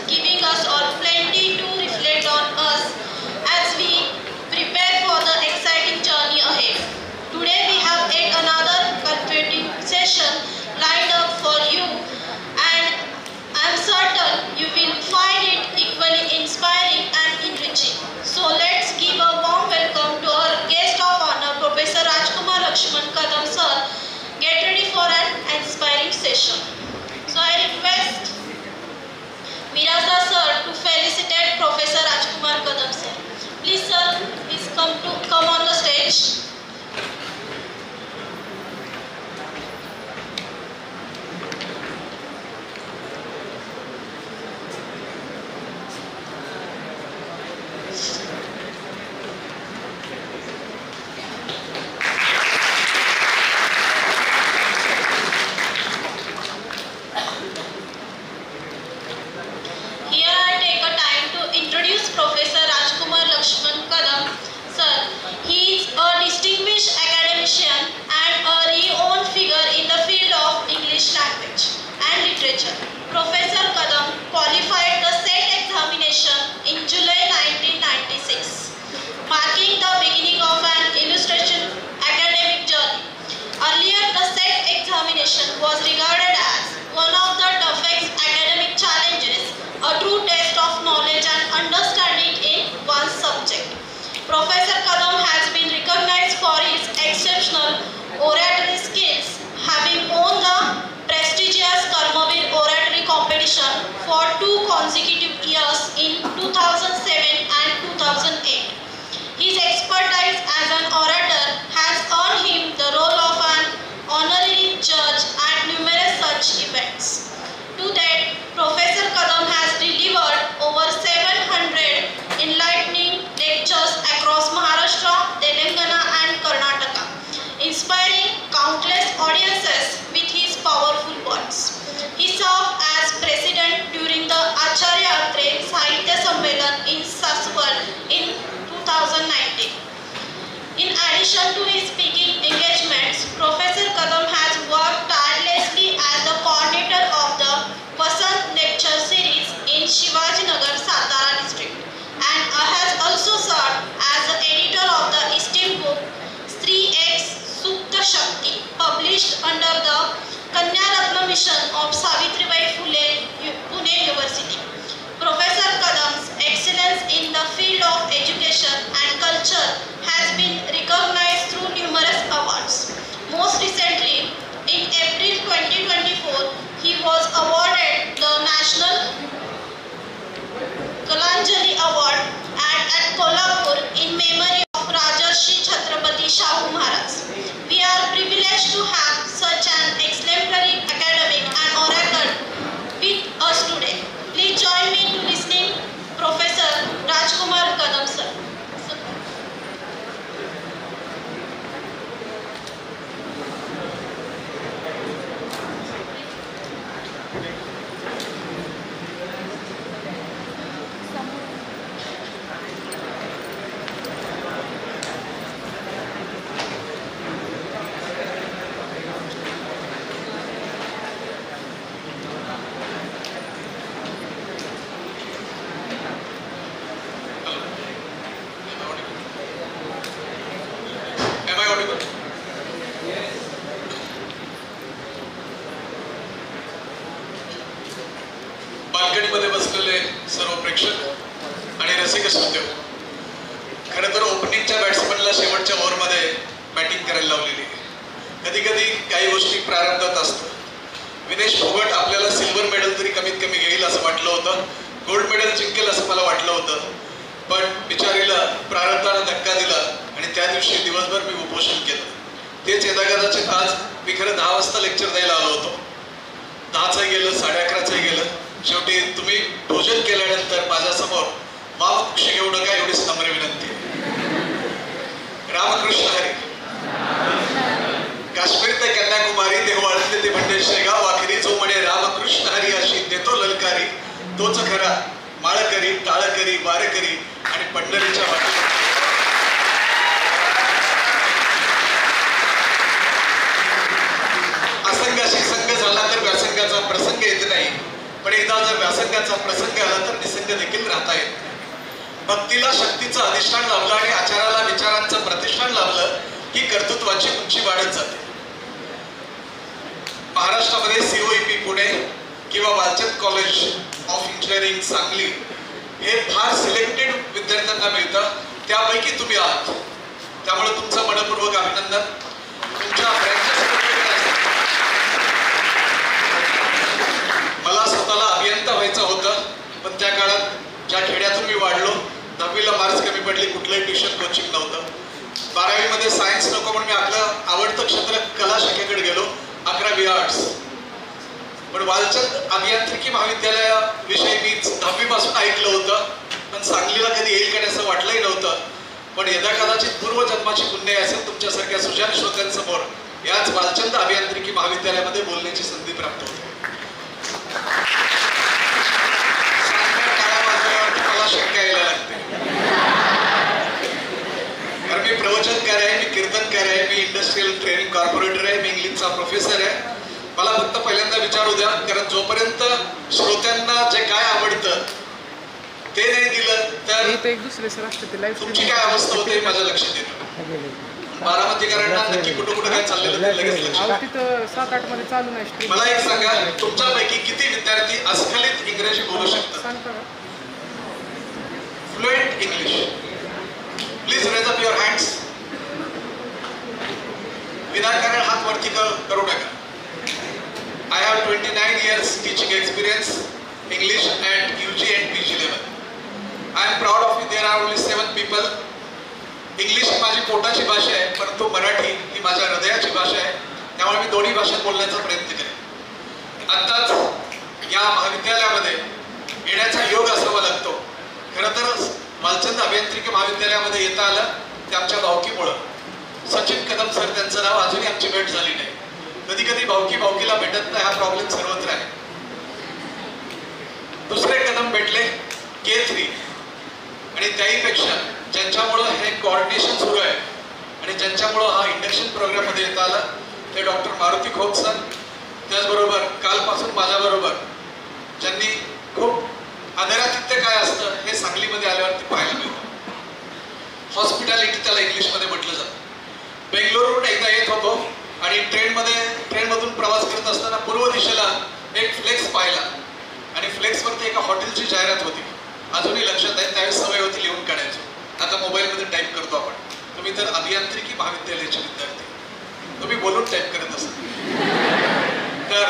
giving us all plenty to reflect on us as we prepare for the exciting journey ahead. Today we have yet another cultivating session lined up for you, and I am certain you will find it equally inspiring and enriching. So let's give a warm welcome to our guest of honor, Professor Rajkumar Lakshman Kadam sir. Get ready for an inspiring session. So I request Miraza sir to felicitate Professor Rajkumar Kadam sir. Please sir, please come on the stage. Professor Rajkumar Lakshman Kadam sir. He is a distinguished academician and a renowned figure in the field of English language and literature. Professor Kadam qualified the SET examination in July 1996, marking the beginning of an illustrious academic journey. Earlier, the SET examination was regarded as one of the toughest academic challenges, a true test of knowledge and understanding in one subject. Professor Kadam has been recognized for his exceptional oratory skills, having won the prestigious Karmavir Oratory Competition for 2 consecutive years in 2007 and 2008. His expertise as an orator has earned him the role of an honorary judge at numerous such events. To that, Professor Kadam has delivered over 700 enlightening lectures across Maharashtra, Telangana and Karnataka, inspiring countless audiences with his powerful words. He served as president during the Acharya Atre Sahitya Sammelan in Saswal in 2019. In addition to his speaking engagements, Professor Kadam has worked tirelessly as the coordinator of the Vasant Lecture Series in Shivajinagar, Satara district, and has also served as the editor of the esteemed book Stree Ek Supta Shakti, published under the Kanya Ratna mission of Savitribai Phule, Pune University. Professor Kadam's excellence in the field of education and culture has been recognized through numerous awards. Most recently, in April 2024, he was awarded the National Kalanjali Award at Kolhapur in memory of Rajarshi Chhatrapati Shahu Maharaj. We are privileged to have such an exemplary academic and orator with us today. Please join me to listening Professor Rajkumar Kadam sir. बाल्कनीमध्ये बसलेले सर्व प्रेक्षक आणि रसिक श्रोते, खरं तर ओपनिंगच्या बॅट्समनला शेवटच्या ओव्हरमध्ये बॅटिंग करायला लावलेली. कधी कधी काही गोष्टी प्रारंभात असतात. विनेश फोगट आपल्याला सिल्वर मेडल तरी कमीत कमी घेईल असं वाटलं होतं, गोल्ड मेडल जिंकेल असं मला वाटलं होतं, पण बिचारीला प्रारंभाने धक्का दिला आणि त्या दिवशी दिवसभर मी उपोषण केलं. तेच यदाकदाचित आज मी खरं 10 वाजता लेक्चर द्यायला आलो होतो. 10चं गेलं, 11:30चं गेलं. शेवटी तुम्ही भोजन केल्यानंतर माझ्यासमोर वामकुक्षी घेऊ नका एवढीच नम्र विनंती. रामकृष्ण हरी. काश्मीर ते कन्याकुमारी देहवाळीतले ते म्हणजे शेगाव अखेरी जो म्हणे रामकृष्ण हरी अशी देतो ललकारी, तोच खरा माळकरी टाळकरी वारकरी आणि पंढरीच्या वाटेवर. असंगाशी संग झाला तर व्यासंगाचा प्रसंग येत नाही, पण एकदा जर व्यासंग असंगाचा प्रसंग आला तर निसंग देखील राहता येत. भक्तीला शक्तीचं अधिष्ठान लाभलं आणि आचाराला विचारांचं प्रतिष्ठान लाभलं की कर्तृत्वाची उंची वाढत जाते. महाराष्ट्रामध्ये COEP पुणे किंवा Walchand college of engineering Sangli हे फार सिलेक्टेड विद्यार्थ्यांना मिळतं. त्यापैकी तुम्ही आहात. त्यामुळे तुमचं मनपूर्वक अभिनंदन. तुमच्या मला स्वतःला अभियंता व्हायचं होतं, पण त्या काळात ज्या खेड्यातून मी वाढलो, 10वीला मार्क्स कमी पडली, कुठलंही ट्युशन कोचिंग नव्हतं. 12वी मध्ये सायन्स नको म्हणून मी आपलं आवडतं क्षेत्र कला शाखेकडे गेलो, 11वी आर्ट्स. पण वालचंद अभियांत्रिकी महाविद्यालयाविषयी मी 10वी पासून ऐकलं होतं, पण सांगलीला कधी येईल का असं वाटलंही नव्हतं. पण यदा कदाचित पूर्वजन्माची पुण्य असेल तुमच्यासारख्या सुजान श्रोत्यांसमोर याच वालचंद अभियांत्रिकी महाविद्यालयामध्ये बोलण्याची संधी प्राप्त होते. मला शंका यायला लागते, कारण मी प्रवचनकार आहे, मी कीर्तनकार आहे, मी इंडस्ट्रियल ट्रेनिंग कॉर्पोरेटर आहे, मी इंग्लिशचा प्रोफेसर आहे. मला फक्त पहिल्यांदा विचारू द्या, कारण जोपर्यंत श्रोत्यांना जे काय आवडतं ते नाही दिलं तर तुमची काय अवस्था होते माझ्या लक्षात येतं. बारामतीकरांना नक्की कुठं कुठं काय चाललेलं लगेच लक्षात. 7-8 मध्ये चालू नाही. मला एक सांगा, तुमच्यापैकी किती विद्यार्थी अस्खलित इंग्रजी बोलू शकतात? Fluent English? Please raise up your hands. विनाकारण हात वरती करू नका. I have 29 years teaching experience English at UG and PG level. I am proud of it. There are only 7 people. English ही माझी पोटाची भाषा आहे, परंतु मराठी ही माझ्या हृदयाची भाषा आहे. त्यामुळे मी दोन्ही भाषेत बोलण्याचा प्रयत्न करेन. आत्ताच या महाविद्यालयामध्ये येण्याचा योग असावा लागतो. खरं तर वालचंद अभियांत्रिकी महाविद्यालयामध्ये येता आलं ते आमच्या भावकीमुळं. सचिन कदम सर, त्यांचं नाव अजूनही आमची भेट झाली नाही. कधी कधी भावकीला भेटत नाही, हा प्रॉब्लेम सर्वत्र आहे. दुसरे कदम भेटले K3, आणि त्याहीपेक्षा ज्यांच्यामुळं हे कोऑर्डिनेशन सुरू आहे आणि ज्यांच्यामुळं हा इंडक्शन प्रोग्राम मध्ये येता आला ते डॉक्टर मारुती खोत सर. त्याचबरोबर कालपासून माझ्याबरोबर ज्यांनी खूप आदरातिथ्य काय असतं हे सांगलीमध्ये आल्यावरती पाहायला मिळतं. हॉस्पिटॅलिटी त्याला इंग्लिशमध्ये म्हटलं जातं. बेंगलोरवरून एकदा येत होतो आणि ट्रेनमधून प्रवास करत असताना पूर्व दिशेला एक फ्लेक्स पाहिला आणि फ्लेक्सवरती एका हॉटेलची जाहिरात होती. अजूनही लक्षात आहे, त्यावेळेस सवय होती लिहून काढायचो. आता मोबाईलमध्ये टाईप करतो आपण. तुम्ही तर अभियांत्रिकी महाविद्यालयाचे विद्यार्थी, तुम्ही बोलून टाईप करत असाल तर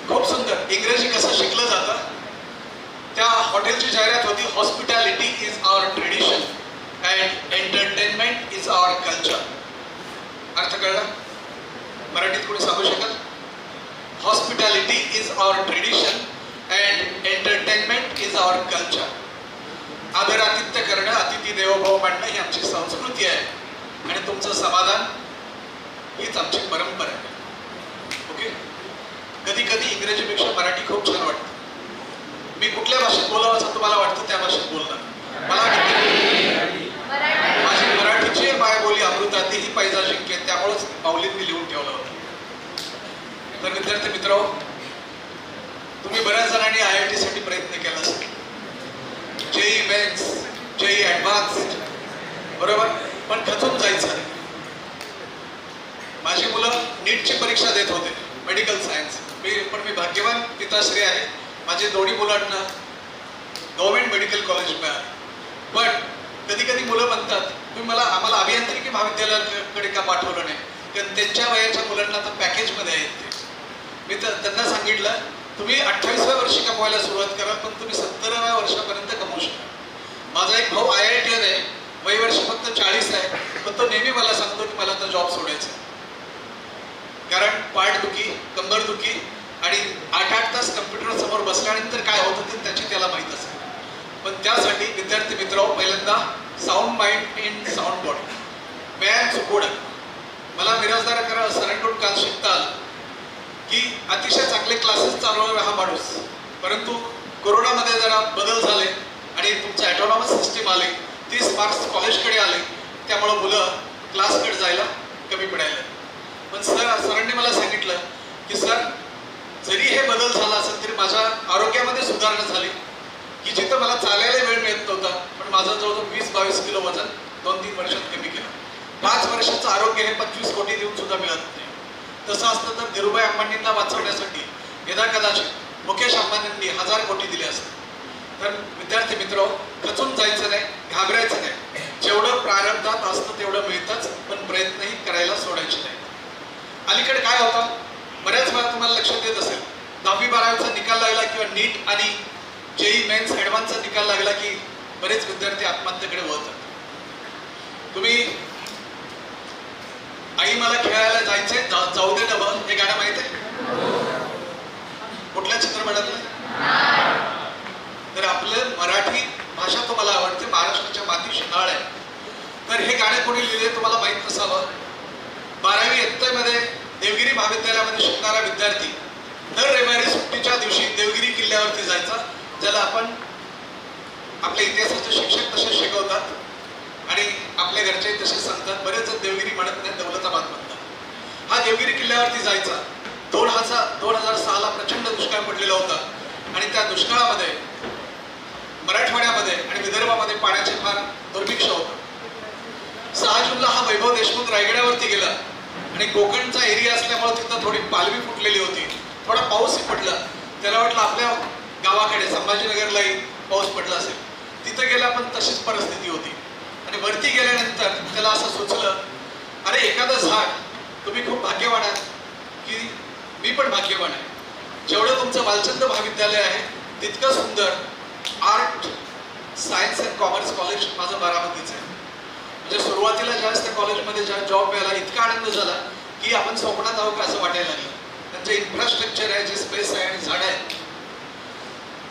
खूप सुंदर इंग्रजी कसं शिकलं जातं. त्या हॉटेलची जाहिरात होती, hospitality is our tradition and entertainment is our culture. अर्थ कळला? मराठीत कोणी सांगू शकाल? Hospitality is our tradition and entertainment is our culture. आदरातिथ्य करणं, अतिथी देवोभव मानणं ही आमची संस्कृती आहे आणि तुमचं समाधान हीच आमची परंपरा आहे. ओके. कधी कधी इंग्रजीपेक्षा मराठी खूप छान वाटतं. मी कुठल्या भाषेत बोलावं असं तुम्हाला वाटतं त्या भाषेत बोलणार. मला माझी मराठीची मायबोली अमृताती ही पैजा जिंके, त्यामुळेच माऊलींनी लिहून ठेवलं होतं. तर विद्यार्थी मित्र, तुम्ही बऱ्याच जणांनी IIT साठी प्रयत्न केला असेल, JEE मेन्स, JEE ॲडव्हान्स्ड, बरोबर, पण खचून जायचं नाही. माझी मुलं नीटची परीक्षा देत होते, मेडिकल सायन्स. मी भाग्यवान पिताश्री आहे. माझे दोन्ही मुलांना गव्हर्नमेंट मेडिकल कॉलेज मिळालं. पण कधी कधी मुलं म्हणतात आम्हाला अभियांत्रिकी महाविद्यालयाकडे का पाठवलं नाही, कारण त्यांच्या वयाच्या मुलांना तर पॅकेजमध्ये आहेत ते. मी तर त्यांना सांगितलं, तुम्ही 28व्या वर्षी कमवायला सुरुवात करा, पण तुम्ही 70व्या वर्षापर्यंत कमवू शकता. माझा एक भाऊ IIT आहे, वयवर्ष फक्त 40 आहे, पण तो नेहमी मला सांगतो की मला तर जॉब सोडायचा, कारण पाठदुखी, कंबरदुखी आणि 8-8 तास कम्प्युटर समोर बसल्यानंतर काय होतं ते त्याची त्याला माहीत असेल. पण त्यासाठी विद्यार्थी मित्र, पहिल्यांदा sound mind in sound body. व्यायाम चुकवणं. मला मिराजदार सरांकडून काल शिकता आलं की अतिशय चांगले क्लासेस चालवणारा हा माणूस, परंतु कोरोनामध्ये जरा बदल झाले आणि तुमचं ॲटोनॉमस सिस्टीम आले, 30 मार्क्स कॉलेजकडे आले, त्यामुळं मुलं क्लासकडे जायला कमी पडायला. पण सरांनी मला सांगितलं की सर, जरी हे बदल झाला असेल तरी माझ्या आरोग्यामध्ये सुधारणा झाली की जिथं मला चालायला वेळ मिळत नव्हता पण माझं जवळजवळ 20-22 किलो वजन 2-3 वर्षात कमी केलं. 5 वर्षाचं आरोग्य हे 25 कोटी देऊन सुद्धा मिळत नाही. तसं असतं तर धीरूभाई अंबानींना वाचवण्यासाठी यदा कदाचित मुकेश अंबानींनी 1000 कोटी दिले असते. तर विद्यार्थी मित्र, खचून जायचं नाही, घाबरायचं नाही. जेवढं प्रारब्धात असतं तेवढं मिळतंच, पण प्रयत्नही करायला सोडायचे नाही. अलीकडे काय होतं, बऱ्याच वेळा तुम्हाला लक्षात येत असेल, 10वी-12वीचा निकाल लागला किंवा नीट आणि जेई मेन्स ऍडव्हान्सचा निकाल लागला की बरेच विद्यार्थी आत्महत्येकडे वळतात. तुम्ही आई मला खेळायला जायचंय जाऊ दे डबं हे गाणं माहित आहे? कुठल्या चित्रपटातलं? तर आपलं मराठी भाषा तुम्हाला आवडते, महाराष्ट्राच्या मातीची नाळ आहे. तर हे गाणं कोणी लिहिले तुम्हाला माहित नसावं. 12वी इयत्तेमध्ये देवगिरी महाविद्यालयामध्ये शिकणारा विद्यार्थी दर रविवारी सुट्टीच्या दिवशी देवगिरी किल्ल्यावरती जायचा, ज्याला आपण आपल्या इतिहासाचे शिक्षक तसे शिकवतात आणि आपल्या घरचे तसे सांगतात. बरेच जण देवगिरी म्हणत नाही, दौलताबाद म्हणतात. हा देवगिरी किल्ल्यावरती जायचा. 2006ला प्रचंड दुष्काळ पडलेला होता आणि त्या दुष्काळामध्ये मराठवाड्यामध्ये आणि विदर्भामध्ये पाण्याचे फार दुर्भिक्ष होतं. 6 जूनला हा वैभव देशमुख रायगडावरती गेला आणि कोकणचा एरिया असल्यामुळे तिथं थोडी पालवी फुटलेली होती. थोडा पाऊसही पडला. त्याला वाटलं आपल्या गावाकडे संभाजीनगरलाही पाऊस पडला असेल. तिथं गेला पण तशीच परिस्थिती होती आणि वरती गेल्यानंतर त्याला असं सुचलं, अरे एखादं झाड, तुम्ही खूप भाग्यवान आहात की मी पण भाग्यवान आहे. जेवढं तुमचं बालचंद्र महाविद्यालय आहे तितकं सुंदर art, science and commerce college माझं बारामतीचं आहे. म्हणजे सुरुवातीला ज्यावेळेस त्या कॉलेजमध्ये ज्या जॉब मिळाला इतका आनंद झाला की आपण स्वप्नात आहोत का असं वाटायला लागलं. त्यांचं इन्फ्रास्ट्रक्चर आहे, जे स्पेस आहे आणि झाडं आहेत.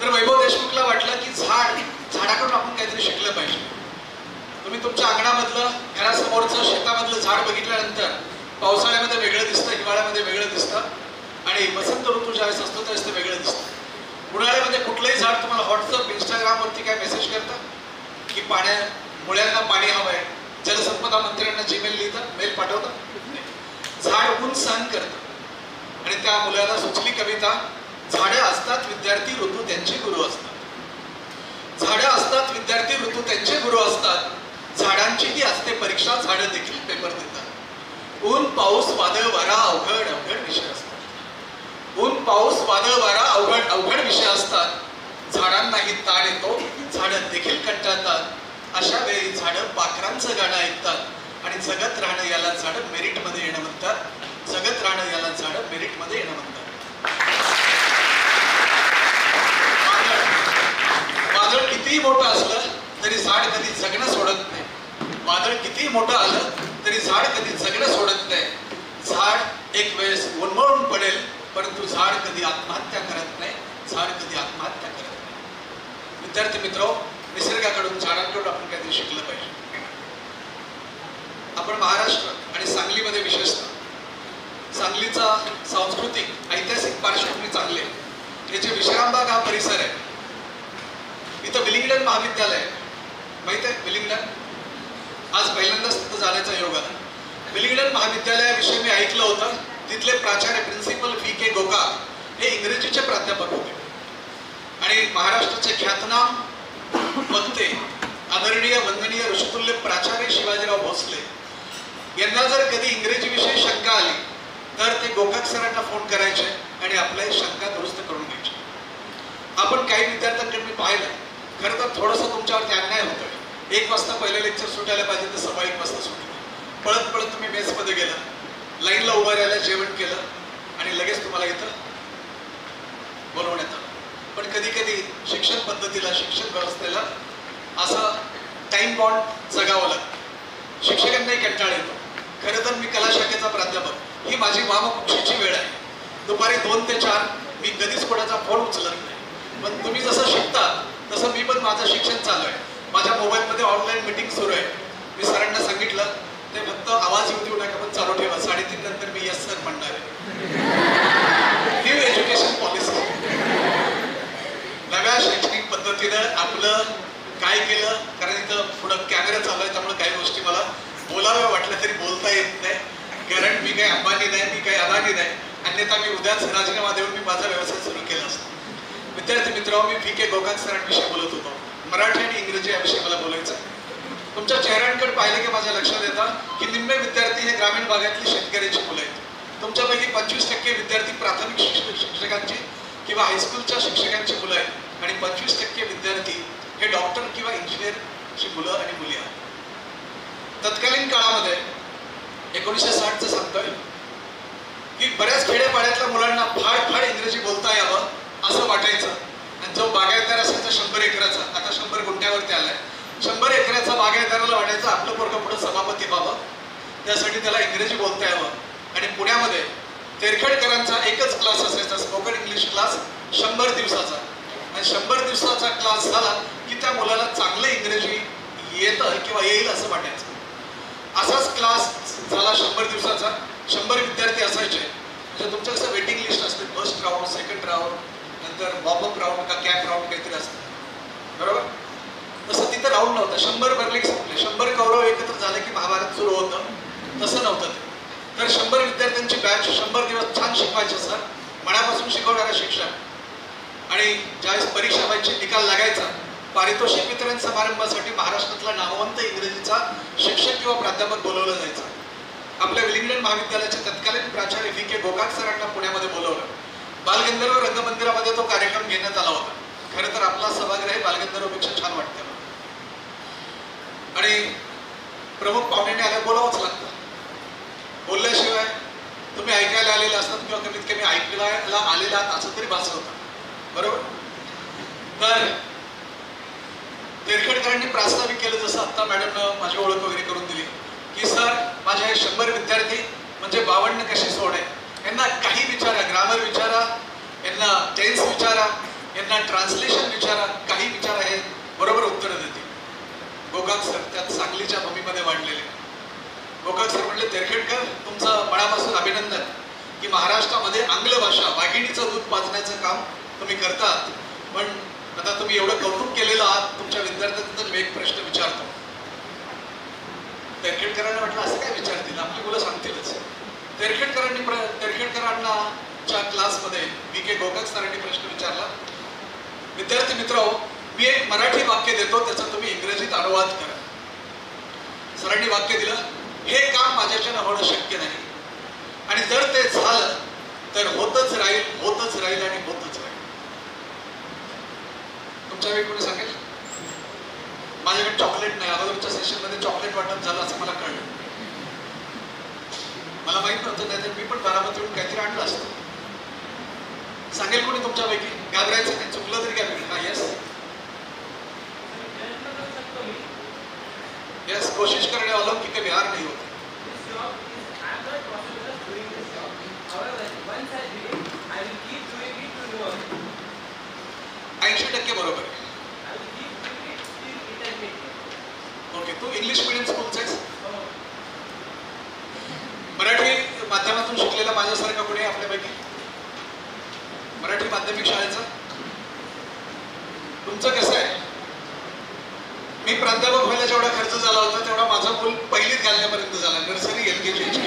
तर वैभव देशमुखला वाटलं की झाडाकडून आपण काहीतरी शिकलं पाहिजे. तुम्ही तुमच्या अंगणामधलं, घरासमोरचं, शेतामधलं झाड बघितल्यानंतर पावसाळ्यामध्ये वेगळं दिसतं, हिवाळ्यामध्ये वेगळं दिसतं आणि वसंत ऋतू ज्यावेळेस असतो त्यावेळेस ते वेगळं दिसतं. उन्हाळ्यामध्ये कुठलंही झाड तुम्हाला व्हॉट्सअप, इंस्टाग्रामवरती काय मेसेज करतं की मुळ्यांना पाणी हवं आहे, जलसंपदा मंत्र्यांना जीमेल लिहितं, मेल पाठवतं. झाड ऊन सहन करतं आणि त्या मुलाला सुचली कविता, झाडं असतात विद्यार्थी, ऋतू त्यांचे गुरु असतात. झाडं असतात विद्यार्थी, ऋतू त्यांचे गुरु असतात. झाडांचीही असते परीक्षा, झाडं देखील पेपर देतात. ऊन पाऊस वादळ वारा अवघड अवघड विषय असतात. ऊन पाऊस वादळ वारा अवघड अवघड विषय असतात. झाडांनाही ताण येतो, झाडं देखील कंटाळतात. अशा वेळी झाडं पाखरांचं गाणं ऐकतात आणि जगत राहणं याला झाडं मेरिटमध्ये येणं म्हणतात. जगत राहणं याला झाडं मेरिटमध्ये येणं म्हणतात. वादळ कितीही मोठं असलं तरी झाड कधी जगणं सोडत नाही. वादळ कितीही मोठं आलं तरी झाड कधी जगणं सोडत नाही. झाड एक वेळेस उन्मळून पडेल परंतु झाड कधी आत्महत्या करत नाही. झाड कधी आत्महत्या करत नाही. विद्यार्थी मित्र, निसर्गाकडून, झाडांकडून आपण काहीतरी शिकलं पाहिजे. आपण महाराष्ट्र आणि सांगलीमध्ये विशेषतः सांगलीचा सांस्कृतिक, ऐतिहासिक पार्श्वभूमी चांगली आहे. हे जे विश्रामबाग हा परिसर आहे, इथं विलिंग्डन महाविद्यालय आहे. माहित आहे विलिंग्डन? आज पहिल्यांदाच तिथं जाण्याचा योग आला. विलिंग्डन महाविद्यालयाविषयी मी ऐकलं होतं. तिथले प्राचार्य प्रिन्सिपल V.K. गोकाक हे इंग्रजीचे प्राध्यापक होते आणि महाराष्ट्राचे ख्यातनाम वक्ते, आदरणीय वंदनीय ऋषितुल्य प्राचार्य शिवाजीराव भोसले यांना जर कधी इंग्रजी विषयी शंका आली तर ते गोकाक सरांना फोन करायचे आणि आपल्या शंका दुरुस्त करून घ्यायचे. आपण काही विद्यार्थ्यांकडे मी पाहिलं, खरं तर थोडंसं तुमच्यावरती अन्याय होतोय. 1 वाजता पहिलं लेक्चर सुटायला पाहिजे तर 1:15 वाजता सुटलं. पळत पळत तुम्ही मेसमध्ये गेला, लाईनला उभं राहायला, जेवण केलं आणि लगेच तुम्हाला इथं बोलवण्यात आलं. पण कधी कधी शिक्षण पद्धतीला, शिक्षण व्यवस्थेला असं टाइम बॉन्ड जगावं लागतं. शिक्षकांनाही कंटाळा येतो. खरं तर मी कला शाखेचा प्राध्यापक, ही माझी वामकुक्षीची वेळ आहे. दुपारी 2 ते 4 मी कधीच कोणाचा फोन उचलत नाही. पण तुम्ही जसं शिकता तसं मी पण माझं शिक्षण चालू आहे. माझ्या मोबाईलमध्ये ऑनलाईन मीटिंग सुरू आहे. मी सरांना सांगितलं ते फक्त आवाज येऊ देऊ नका, पण चालू ठेवा. 3:30 नंतर मी यस सर म्हणणार आहे. न्यू एज्युकेशन पॉलिसी, नव्या शैक्षणिक पद्धतीनं आपलं काय केलं, कारण इथं पुढं कॅमेरा चालू आहे त्यामुळे काही गोष्टी मला बोलाव्या वाटल्या तरी बोलता येत नाही. कारण मी काही अंबानी नाही, मी काही अदानी नाही. अन्यथा मी उद्याच राजीनामा देऊन मी माझा व्यवसाय सुरू केला असतो. विद्यार्थी मित्रांनो, मी VK गोकाक सरांविषयी बोलत होतो. मराठी आणि इंग्रजी याविषयी मला बोलायचं आहे. तुमच्या चेहऱ्यांकडे पाहिलं की माझ्या लक्षात येतं की निम्मे विद्यार्थी हे ग्रामीण भागातली शेतकऱ्याची मुलं आहेत. तुमच्यापैकी 25% विद्यार्थी प्राथमिक शिक्षकांची किंवा हायस्कूलच्या शिक्षकांची मुलं आहेत आणि 25% विद्यार्थी हे डॉक्टर किंवा इंजिनियरची मुलं आणि मुली आहेत. तत्कालीन काळामध्ये 1960चं सांगतोय की बऱ्याच खेड्यापाड्यातल्या मुलांना फाड इंग्रजी बोलता यावं असं वाटायचं. आणि जो बागायतदार असायचा 100 एकराचा, आता 100 गुंठ्यावरती आलाय, 100 एकराचा बागायतदाराला वाटायचं आपलं पोरगं पुढे सभापती व्हावं, त्यासाठी त्याला इंग्रजी बोलता यावं. आणि पुण्यामध्ये तेरखेडकरांचा एकच क्लास असायचा, स्पोकन इंग्लिश क्लास 100 दिवसाचा. आणि 100 दिवसाचा क्लास झाला की त्या मुलाला चांगलं इंग्रजी येतं किंवा येईल असं वाटायचं. असाच क्लास झाला 100 दिवसाचा. 100 विद्यार्थी असायचे. म्हणजे तुमचं कसं वेटिंग लिस्ट असते, फर्स्ट राऊंड, सेकंड राऊंड, नंतर वॉर्मअप राऊंड का कॅप राऊंड काहीतरी असतं, बरोबर? तसं तिथं राऊंड नव्हतं. 100 भरले की संपले. 100 कौरव एकत्र झाले की महाभारत सुरू होतं, तसं नव्हतं ते. तर 100 विद्यार्थ्यांची बॅच 100 दिवस छान शिकवायचे सर, मनापासून शिकवणारा शिक्षक. आणि ज्यावेळेस परीक्षा व्हायची, निकाल लागायचा, पारितोषिक वितरण समारंभासाठी महाराष्ट्रातला नामवंत इंग्रजीचा शिक्षक किंवा प्राध्यापक बोलवलं जायचं. आपल्या विलिंग्डन महाविद्यालयाचे तत्कालीन प्राचार्य VK गोकाक सरांना पुण्यामध्ये बोलवलं. बालगंधर्व रंगमंदिरामध्ये तो कार्यक्रम घेण्यात आला होता. खरं तर आपला सभागृह बालगंधर्वपेक्षा छान वाटतं आणि प्रमुख पाहुण्यांनी आल्या बोलावंच लागतं. बोलल्याशिवाय तुम्ही ऐकायला आलेले असतात किंवा कमीत कमी ऐकायला आलेला असं तरी भासत होतं, बरोबर? तर तेरखेडकरांनी प्रास्ताविक केलं, जसं आत्ता मॅडमनं माझी ओळख वगैरे करून दिली की सर माझे हे 100 विद्यार्थी म्हणजे 52 कशी सोड आहे, यांना काही विचारा, ग्रामर विचारा, यांना टेन्स विचारा, यांना ट्रान्सलेशन विचारा, काही विचारा, हे बरोबर उत्तरं देतील. गोकाक सर त्यात सांगलीच्या भूमीमध्ये वाढलेले. गोकाक सर म्हणले, तेरखेडकर तुमचं मनापासून अभिनंदन की महाराष्ट्रामध्ये आंग्ल भाषा वाघिणीचं दूध पाजण्याचं काम तुम्ही करतात. पण आता तुम्ही एवढं कौतुक केलेलं आहात, तुमच्या विद्यार्थ्यांना मी एक प्रश्न विचारतो. तेरखेडकरांना म्हटलं असं काय विचारतील, आपली मुलं सांगतीलच. तेरखेडकरांना च्या क्लासमध्ये VK गोकाक सरांनी प्रश्न विचारला, विद्यार्थी मित्रांनो, मी एक मराठी वाक्य देतो, त्याचा तुम्ही इंग्रजीत अनुवाद करा. सरांनी वाक्य दिलं, हे काम माझ्याच्यानं होणं शक्य नाही आणि जर ते झालं तर होतच राहील, होतच राहील आणि होतच राहील. तुमच्या वेळी कोणी सांगेल? माझ्याकडे चॉकलेट नाही, अगोदरच्या सेशनमध्ये चॉकलेट वाटप झालं असं मला कळलं. मला माहित नव्हतं, नाहीतर मी पण बारामतीहून काहीतरी आणलं असतं. सांगेल कोणी तुमच्यापैकी? घाबरायचं नाही, चुकलं तरी काय मिळेल. हा, यस यस, कोशिश करने वालों की कभी हार नहीं होती. बरोबर आहे. ओके, तू इंग्लिश मीडियम स्कूलचा आहेस? मराठी माध्यमातून शिकलेला माझ्यासारखा कोणी आपल्यापैकी? मराठी माध्यमिक शाळेचा? तुमचं कसं आहे? मी प्राध्यापक व्हायला जेवढा खर्च झाला होता तेवढा माझा मूल पहिलीत घालण्यापर्यंत झाला, नर्सरी LKG.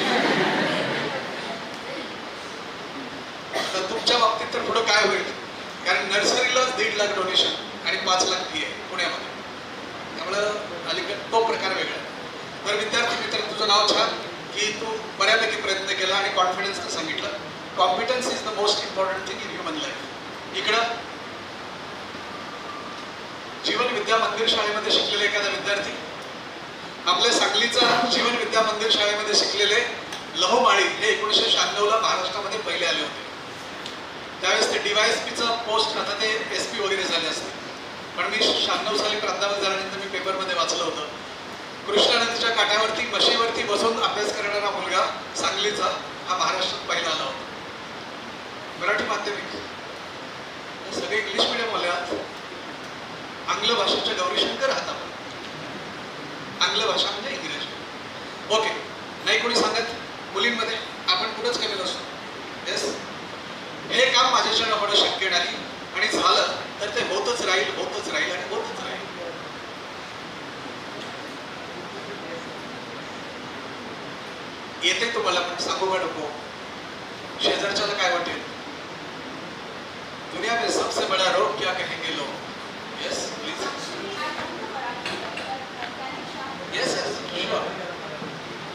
तर तुमच्या बाबतीत तर पुढं काय होईल? कारण नर्सरीलाच 1.5 लाख डोनेशन आणि 5 लाख फी आहे पुण्यामध्ये, त्यामुळं अलीकडे तो प्रकार वेगळा. तर विद्यार्थी मित्र, तुझं नाव छान की तू बऱ्यापैकी प्रयत्न केला आणि कॉन्फिडन्सनं सांगितलं. Competence is the most important thing in human life. इकडं जीवन विद्या मंदिर शाळेमध्ये शिकलेले एखादा विद्यार्थी, आपल्या सांगलीचा जीवन विद्या मंदिर शाळेमध्ये शिकलेले लहू माळी हे 1996ला महाराष्ट्रामध्ये पहिले आले होते. त्यावेळेस ते DYSPचं पोस्ट, आता ते SP वगैरे झाले असते. पण मी 96 साली प्राध्यापक झाल्यानंतर मी पेपरमध्ये वाचलं होतं, कृष्णा नदीच्या काठावरती म्हशीवरती बसून अभ्यास करणारा मुलगा सांगलीचा हा महाराष्ट्रात पहिला आला होता. मराठी माध्यमिक, सगळे इंग्लिश मीडियमवाले आहात. आंग्ल भाषेच्या गौरीशंकर आहात आपण. आंग्ल भाषा म्हणजे इंग्रजी. ओके, नाही कोणी सांगत मुलींमध्ये आपण कुठंच कमी नसतो. येस, हे काम माझ्याच्यानं होणं शक्य नाही आणि झालं तर ते होतच राहील, होतच राहील आणि होतच राहील. येते तुम्हाला, पण सांगू का नको? शेजारच्याला काय वाटेल? दुनिया में सबसे बड़ा रोग क्या कहेंगे लोग? Yes please. Yes, sure.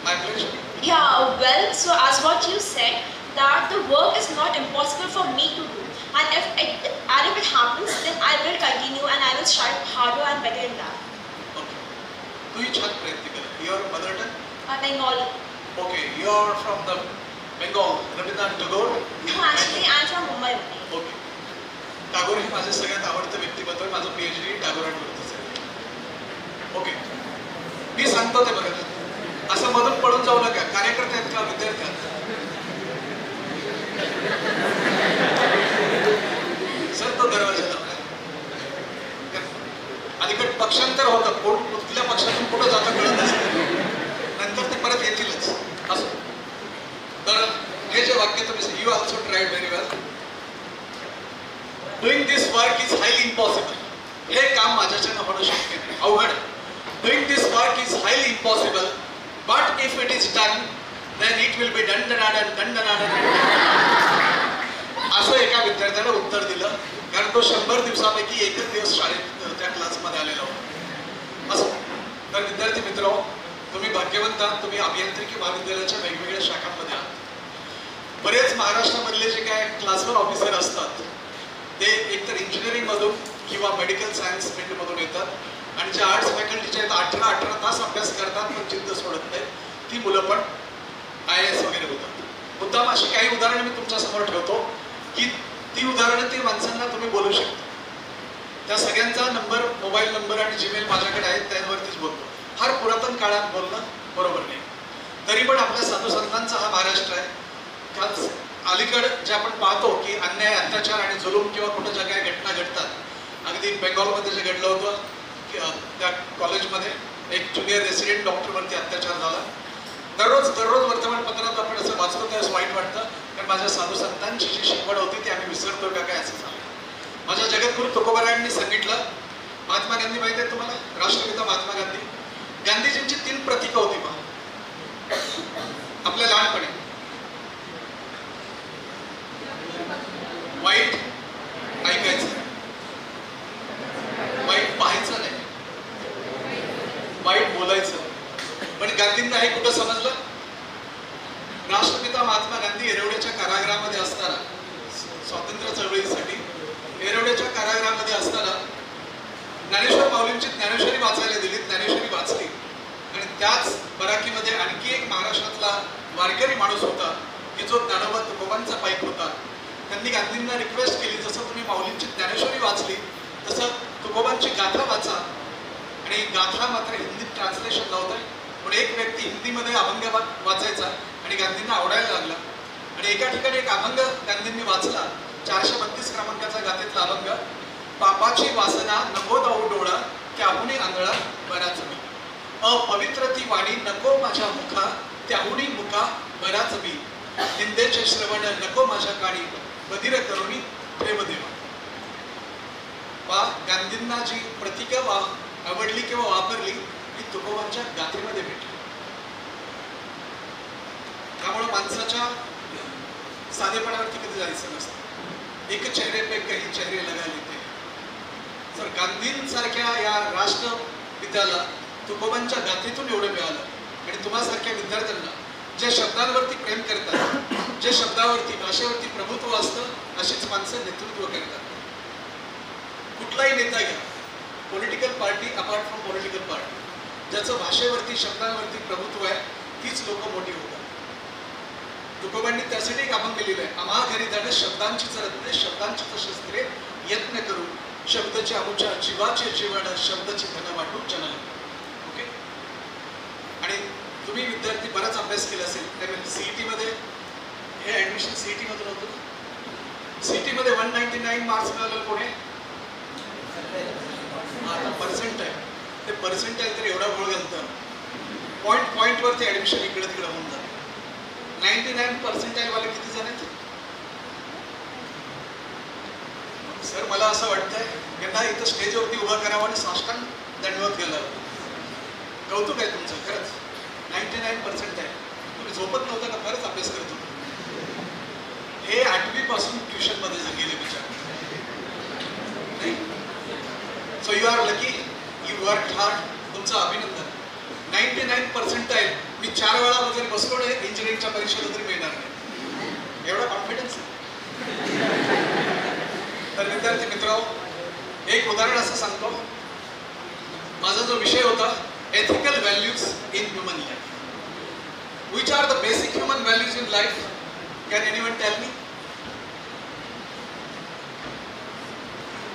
My pleasure. Yeah, well, so as what you said, that the work is not impossible for me to do, and if it happens, then I will continue and I will strive harder and better in that. Okay. तूही छान प्रयत्न कर. Your mother tongue? Bengali. Okay. You are from the Bengal. Rabindranath Tagore? No, actually, I'm from Mumbai only. Okay. Tagore हे माझे सगळ्यात आवडतं व्यक्तिमत्व आहे. माझं PhD टागोरांवरतीच आहे. ओके. मी सांगतो ते बघा. असं मधून पडून जाऊ नका. कार्यकर्ते आहेत का विद्यार्थी आहेत? सर तो दरवाजा लावला. अलीकडे पक्षांतर होतं. कोण कुठल्या पक्षातून कुठं जातं कळत नसतं. नंतर ते परत येतीलच. असं तर हे जे वाक्य तुम्ही you also tried very well. Doing this work is highly impossible. हे काम माझ्याच्यानं होणं शक्य नाही. अवघड. Doing this work is highly impossible. But if it is done, then it will be done. असं एका विद्यार्थ्याने उत्तर दिलं. कारण तो 100 दिवसापैकी एकच दिवस शाळेत त्या क्लासमध्ये आलेला होता. असं तर विद्यार्थी मित्र, तुम्ही भाग्यवंत आहात. तुम्ही अभियांत्रिकी महाविद्यालयाच्या वेगवेगळ्या शाखांमध्ये आहात. बरेच महाराष्ट्रामधले जे काय क्लासवर ऑफिसर असतात ते एकतर इंजिनिअरिंग मधून किंवा मेडिकल सायन्स फील्डमधून येतात. आणि जे आर्ट्स फॅकल्टीचे आहेत 18 तास अभ्यास करतात पण जिद्द सोडत नाही. ती मुलं पण IAS वगैरे होतात. मुद्दाम अशी काही उदाहरणं मी तुमच्या समोर ठेवतो की ती उदाहरणं ती माणसांना तुम्ही बोलू शकता. त्या सगळ्यांचा नंबर, मोबाईल नंबर आणि जीमेल माझ्याकडे आहेत. त्यावरतीच बोलतो. फार पुरातन काळात बोलणं बरोबर नाही. तरी पण आपल्या साधू संतांचा हा महाराष्ट्र आहे. काल अलीकडं जे आपण पाहतो की अन्याय, अत्याचार आणि जुलूम किंवा कुठं ज्या काही घटना घडतात. अगदी बेंगॉलमध्ये जे घडलं होतं त्या कॉलेजमध्ये एक ज्युनियर रेसिडेंट डॉक्टरवरती अत्याचार झाला. दररोज वर्तमानपत्रात आपण असं वाचतो त्यावेळेस वाईट वाटतं. कारण माझ्या साधू संतांची जी शिकवण होती ती आम्ही विसरतो का काय असं झालं. माझ्या जगद्गुरू तुकोबारायांनी सांगितलं, महात्मा गांधी माहिती आहे तुम्हाला? राष्ट्रपिता महात्मा गांधी. गांधीजींची 3 प्रतीकं होती पहा आपल्या लहानपणी. वाईट ऐकायचं, वाईट पाहायचं नाही, वाईट बोलायचं. पण गांधींना हे कुठं समजलं? राष्ट्रपिता महात्मा गांधी येरवड्याच्या कारागृहामध्ये असताना, स्वातंत्र्य चळवळीसाठी येरवड्याच्या कारागृहामध्ये असताना ज्ञानेश्वर माऊलींची ज्ञानेश्वरी वाचायला दिली. ज्ञानेश्वरी वाचली आणि त्याच बराकीमध्ये आणखी एक महाराष्ट्रातला वारकरी माणूस होता की जो ज्ञानोबा तुकोबांचा पाईक होता. त्यांनी गांधींना रिक्वेस्ट केली, जसं तुम्ही माऊलींची ज्ञानेश्वरी वाचली तसं तुकोबांची गाथा वाचा. आणि गाथा मात्र हिंदीत ट्रान्सलेशन नव्हतं. पण एक व्यक्ती हिंदीमध्ये अभंग वाचायचा आणि गांधींना आवडायला लागला. आणि एका ठिकाणी एक अभंग गांधींनी वाचला, 432 क्रमांकाचा गाथेतला अभंग. पापाची वासना नको दाऊ डोळा, त्याहुनी आंधळा बराच मी. अपवित्र ती वाणी नको माझ्या मुखा, त्याहुनी मुखा बराच मी. निंदेचे श्रवण नको माझ्या काणी, बधिर करुणी प्रेम देवा. गांधींना जी प्रतीकं आवडली किंवा वापरली ती तुकोबांच्या गाथेमध्ये भेटली. त्यामुळे माणसाच्या साधेपणावरती कधी जायचं नसतं. एक चेहरे पे काही चेहरे लगा लेते. जर गांधींसारख्या या राष्ट्रपित्याला तुकोबांच्या गाथेतून एवढं मिळालं आणि तुम्हासारख्या विद्यार्थ्यांना जे शब्दांवरती प्रेम करतात, जे शब्दावरती, भाषेवरती प्रभुत्व असतं, अशीच माणसं नेतृत्व करतात. कुठलाही नेता घ्या, political party apart from political party, ज्याचं भाषेवरती, शब्दांवरती प्रभुत्व आहे तीच लोक मोठी होतात. तुकोबांनी त्यासाठी एक अभंग लिहिलं आहे, आम्हा घरी जाणं शब्दांचीच रत्ने, शब्दांचीच शस्त्रे, यत्न करू शब्दाची आमुच्या जीवाचे जीवन, शब्दाची धन वाटू जनाला. ओके. आणि तुम्ही विद्यार्थी बराच अभ्यास केला असेल. त्यामुळे CET मध्ये हे ऍडमिशन CET मधून होतं. CET मध्ये 199 मार्क्स मिळाले कोणी? आता पर्सेंटाईल, ते पर्सेंटाईल तर एवढा गोळ घालतं, पॉईंट वरती ऍडमिशन इकडे तिकडे होऊन जातं. 99 पर्सेंटाईल वाले किती जण आहेत? सर मला असं वाटतंय यांना इथं स्टेजवरती उभा करावं आणि साष्टांग दंडवत घालावं. कौतुक आहे तुमचं खरंच. 99% आहे. तुम्ही झोपत नव्हता का? खरंच अभ्यास करत होता. पासून ट्युशन मध्ये गेले विचार नाही. So you are lucky, you work hard, तुमचं अभिनंदन. 99% मी 4 वेळा जरी बसलो नाही इंजिनिअरिंगच्या परीक्षेला तरी मिळणार नाही, एवढा कॉन्फिडन्स. तर विद्यार्थी मित्रांनो, एक उदाहरण असं सांगतो. माझा जो विषय होता ethical values in human life. Which are the basic human values in life? Can anyone tell me?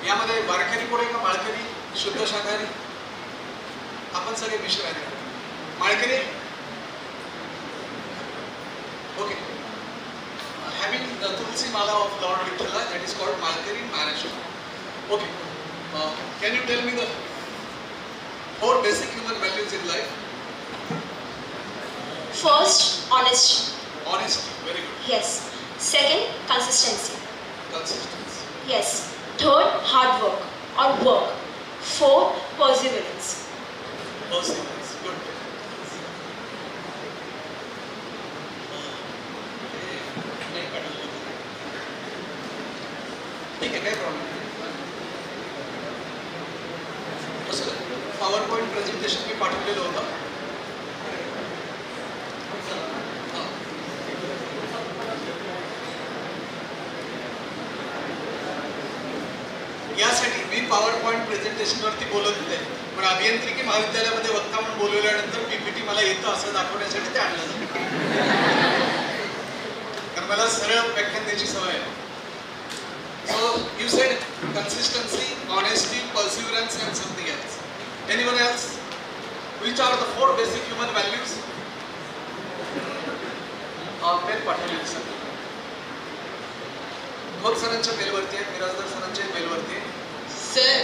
यामध्ये वारकरी कोण आहे का? माळकरी, शुद्ध शाकाहारी? आपण सगळे मिश्र आहेत. माळकरी? Okay. Having the Tulsi Mala of Lord Vitthala, that is called Malkari marriage. Okay. Can you tell me the 4 basic human values in life? First, honesty. Honesty, very good. Yes. Second, consistency. Consistency. Yes. Third, hard work or work. 4, perseverance. Perseverance, good. ठीक आहे, काय problem असं. Power point presentation मी पाठवलेलं होतं. यासाठी मी power point प्रेझेंटेशनवरती बोलत होते, पण अभियांत्रिकी महाविद्यालयामध्ये वक्ता म्हणून बोलवल्यानंतर पीपीटी मला येतं असं दाखवण्यासाठी ते आणलं जातं. कारण मला सरळ व्याख्यान द्यायची सवय आहे. So you said consistency, honesty, perseverance, and something else. Anyone else? Which are the 4 basic human values? Pen पाठवलेली सर. खोत सरांच्या मेलवरती आहे, मिराजदार सरांच्या मेलवरती आहे. सर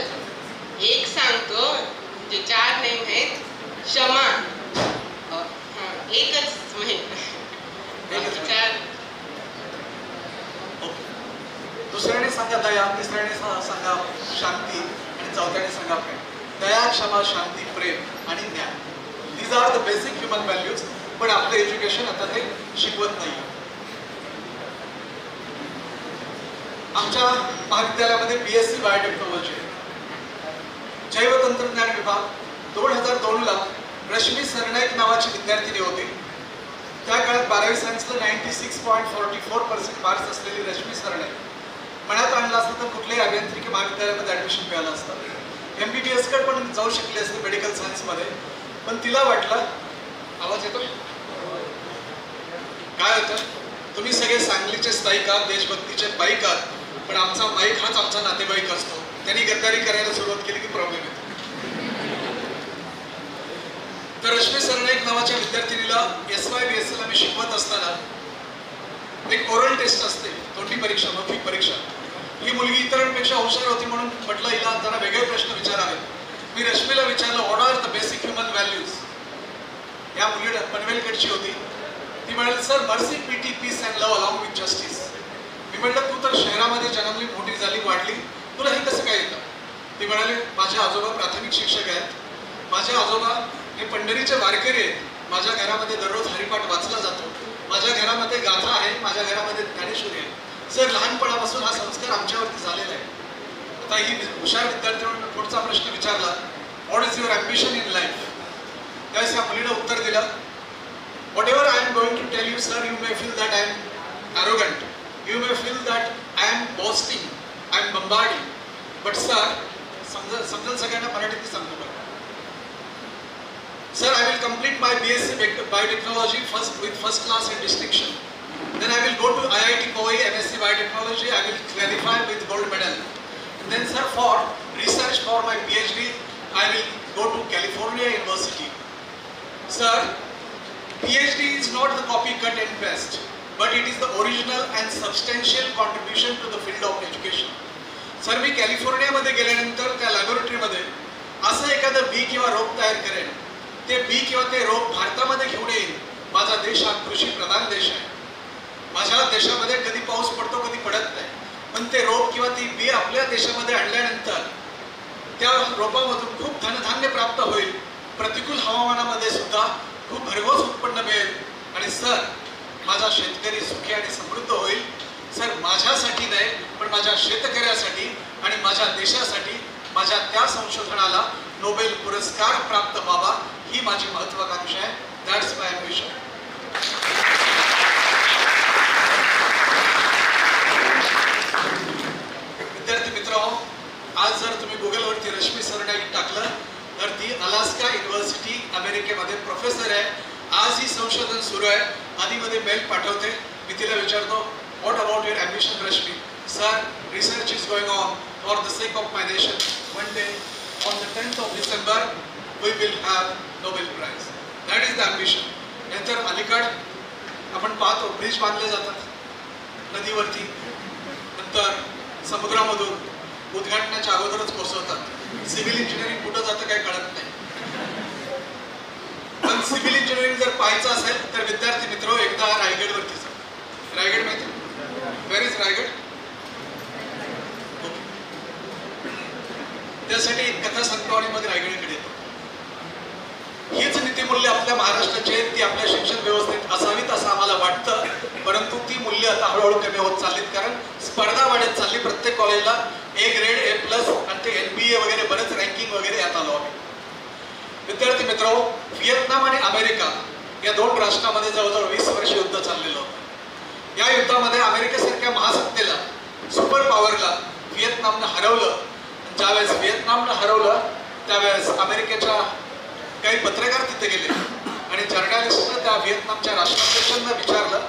एक सांगतो, जे 4 नेम आहेत. क्षमा, एकच म्हणजे 4. दुसऱ्याने सांगा दया, तिसऱ्याने सांगा शांती, आणि चौथ्याने सांगा प्रेम. दया, क्षमा, शांती, प्रेम आणि ज्ञान. These are the basic human values. पण आपलं एज्युकेशन आता ते शिकवत नाही. आमच्या महाविद्यालयामध्ये BSc बायोटेक्नॉलॉजी आहे. जैवतंत्रज्ञान विभाग 2002ला रश्मी सरनाईक नावाची विद्यार्थिनी होती. त्या काळात 12वी सायन्सला 96.44% मार्क्स असलेली रश्मी सरनाईक मनात आणलं असतं तर कुठल्याही अभियांत्रिकी महाविद्यालयामध्ये ऍडमिशन मिळालं असतं. MBBS कडे पण जाऊ शकले असते मेडिकल सायन्समध्ये. पण तिला वाटलं, आवाज येतो काय होतं, तुम्ही सगळे सांगलीचे स्थायिक आहात, देशभक्तीचे बाईक आहात, पण आमचा माईक हाच आमचा नातेवाईक असतो. त्यांनी गद्दारी करायला सुरुवात केली की प्रॉब्लेम येतो. तर रश्मी सरनाईक नावाच्या विद्यार्थिनीला SYBSL आम्ही शिकवत असताना एक ओरल टेस्ट असते, तोंडी परीक्षा, मौखिक परीक्षा. ही मुलगी इतरांपेक्षा हुशार होती म्हणून म्हटलं हिला जरा वेगळे प्रश्न विचारावे. मी रश्मीला विचारलं, what are the basic human values? या मुली पनवेलकडची होती. ती म्हणाली, sir mercy, pity, peace and love along with justice. मी म्हटलं, तू तर शहरामध्ये जन्मली, मोठी झाली, वाढली, तुला हे कसं काय येतं? ती म्हणाले, माझे आजोबा प्राथमिक शिक्षक आहेत, माझे आजोबा हे पंढरीचे वारकरी आहेत, माझ्या घरामध्ये दररोज हरिपाठ वाचला जातो, माझ्या घरामध्ये गाथा आहे, माझ्या घरामध्ये ज्ञानेश्वरी आहे. सर लहानपणापासून हा संस्कार आमच्यावरती झालेला आहे. आता ही हुशार विद्यार्थ्यांना पुढचा प्रश्न विचारला, what is your ambition in life? त्यावेळेस या मुलीनं उत्तर दिलं, whatever I am going to tell you sir, you may feel that I am arrogant, you may feel that I am boasting, I am bombarding, but sir समजेल सगळ्यांना, मराठीत सांगतो बरं. Sir, I will complete my BSc Biotechnology with first class and distinction. Then I will go to IIT Powai, MSc Biotechnology. I will qualify with gold medal. And then, sir, for research for my PhD, I will go to California University. Sir, PhD is not the copy, cut and paste, but it is the original and substantial contribution to the field of education. Sir, मी कॅलिफोर्नियामध्ये गेल्यानंतर त्या लॅबोरेटरीमध्ये असं एखादं बी किंवा रोग तयार करेन, ते बी किंवा ते रोग भारतामध्ये घेऊन येईल. माझा देश हा कृषी प्रधान देश आहे. माझ्या देशामध्ये कधी पाऊस पडतो, कधी पडत नाही, पण ते रोग किंवा ती बी आपल्या देशामध्ये आणल्यानंतर त्या रोपामधून खूप धनधान्य प्राप्त होईल. प्रतिकूल हवामानामध्ये सुद्धा खूप भरघोस उत्पन्न मिळेल. आणि सर, माझा शेतकरी सुखी आणि समृद्ध होईल. सर माझ्यासाठी नाही पण माझ्या शेतकऱ्यासाठी आणि माझ्या देशासाठी माझ्या त्या संशोधनाला नोबेल पुरस्कार प्राप्त व्हावा ही माझी महत्वाकांक्षा आहे. That's my ambition. विद्यार्थी मित्रांनो, आज जर तुम्ही गुगलवरती रश्मी सरनाईक टाकलं तर ती अलास्का युनिव्हर्सिटी अमेरिकेमध्ये प्रोफेसर आहे. आज ही संशोधन सुरू आहे. आधीमध्ये मेल पाठवते. मी तिला विचारतो, what about your ambition Rashmi? Sir, research is going on for the sake of my nation. One day on the 10th of December we will have Nobel Prize. That is the ambition. नंतर अलीकड आपण पाहतो bridge बांधले जातात नदीवरती, नंतर समुद्रामधून उद्घाटनाच्या अगोदरच कोसळतात. सिव्हिल इंजिनिअरिंग कुठं जातं काही कळत नाही. पण सिव्हिल इंजिनिअरिंग जर पाहायचं असेल तर विद्यार्थी मित्र एकदा रायगडवरती जा. रायगड माहिती? Where is Raigad? त्यासाठी कथा सांगतो आणि मग रायगडकडे येतो. हीच नीतिमूल्य आपल्या महाराष्ट्राची आहेत, ती आपल्या शिक्षण व्यवस्थेत असावीत असं आम्हाला वाटतं. परंतु ती मूल्य आता हळूहळू कमी होत चाललीत, कारण स्पर्धा वाढत चालली. प्रत्येक कॉलेजला A ग्रेड, A+ आणि ते NBA वगैरे बरेच रँकिंग वगैरे आता आलो आहे. विद्यार्थी मित्र, व्हिएतनाम आणि अमेरिका या दोन राष्ट्रांमध्ये जवळजवळ 20 वर्ष युद्ध चाललेलं होतं. या युद्धामध्ये अमेरिकेसारख्या महासत्तेला, सुपर पॉवरला व्हिएतनामनं हरवलं. ज्यावेळेस व्हिएतनामनं हरवलं त्यावेळेस अमेरिकेच्या काही पत्रकार तिथे गेले आणि जर्नलिस्टनं त्या व्हिएतनामच्या राष्ट्राध्यक्षांना विचारलं,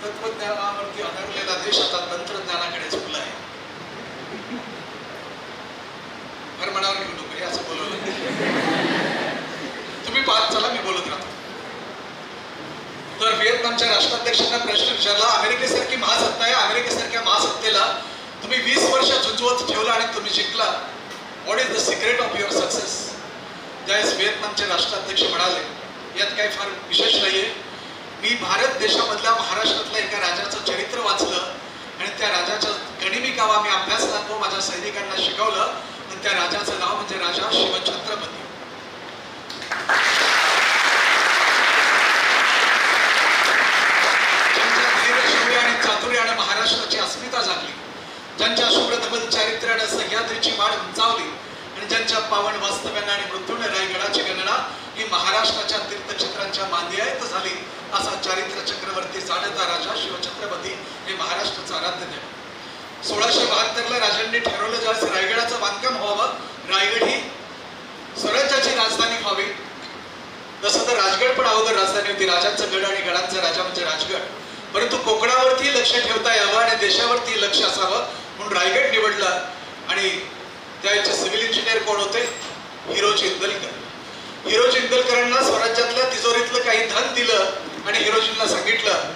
तत्वज्ञानावरती आधारलेला देश आता तंत्रज्ञानाकडे झुकला आहे. फार मनावर घेऊ नको हे असं बोलवलं. तुम्ही पाहत चला, मी बोलत राहतो. तर व्हिएतनामच्या राष्ट्राध्यक्षांना प्रश्न विचारला, अमेरिकेसारखी महासत्ता आहे, अमेरिकेसारख्या महासत्तेला तुम्ही 20 वर्ष झुंजवत ठेवला आणि तुम्ही जिंकला. What is the secret of your success? ज्यावेळेस व्हिएतनामचे राष्ट्राध्यक्ष म्हणाले, यात काही फार विशेष नाहीये. मी भारत देशामधल्या महाराष्ट्रातल्या एका राजाचं चरित्र वाचलं आणि त्या राजाच्या गणिमी कावा मी अभ्यासला, तो माझ्या सैनिकांना शिकवलं आणि त्या राजाचं नाव म्हणजे राजा शिवछत्रपती. ज्यांच्या धैर्यशौर्य आणि चातुर्याने महाराष्ट्राची अस्मिता जागली, ज्यांच्या शुभ्रधबल चारित्र्याने सह्याद्रीची वाढ उंचावली आणि ज्यांच्या पावन वास्तव्याने आणि मृत्यूने रायगडाची गणना ही महाराष्ट्राच्या तीर्थक्षेत्रांच्या मांदियात झाली, असा चारित्र चक्रवर्ती जाणता राजा शिवछत्रपती हे महाराष्ट्राचं आराध्य देव. 1672ला राजांनी ठरवलं, ज्यावेळेस रायगडाचं बांधकाम व्हावं, रायगड ही स्वराज्याची राजधानी व्हावी. तसं तर राजगड पण अगोदर राजधानी होती. राजांचं गड आणि गडांचा राजा म्हणजे राजगड. परंतु कोकणावरती लक्ष ठेवता यावं आणि देशावरती लक्ष असावं म्हणून रायगड निवडला. आणि त्याचे सिव्हिल इंजिनियर कोण होते? हिरोजी इंदलकर. हिरोजी इंदलकरांना स्वराज्यातल्या तिजोरीतलं काही धन दिलं आणि हिरोजींना सांगितलं,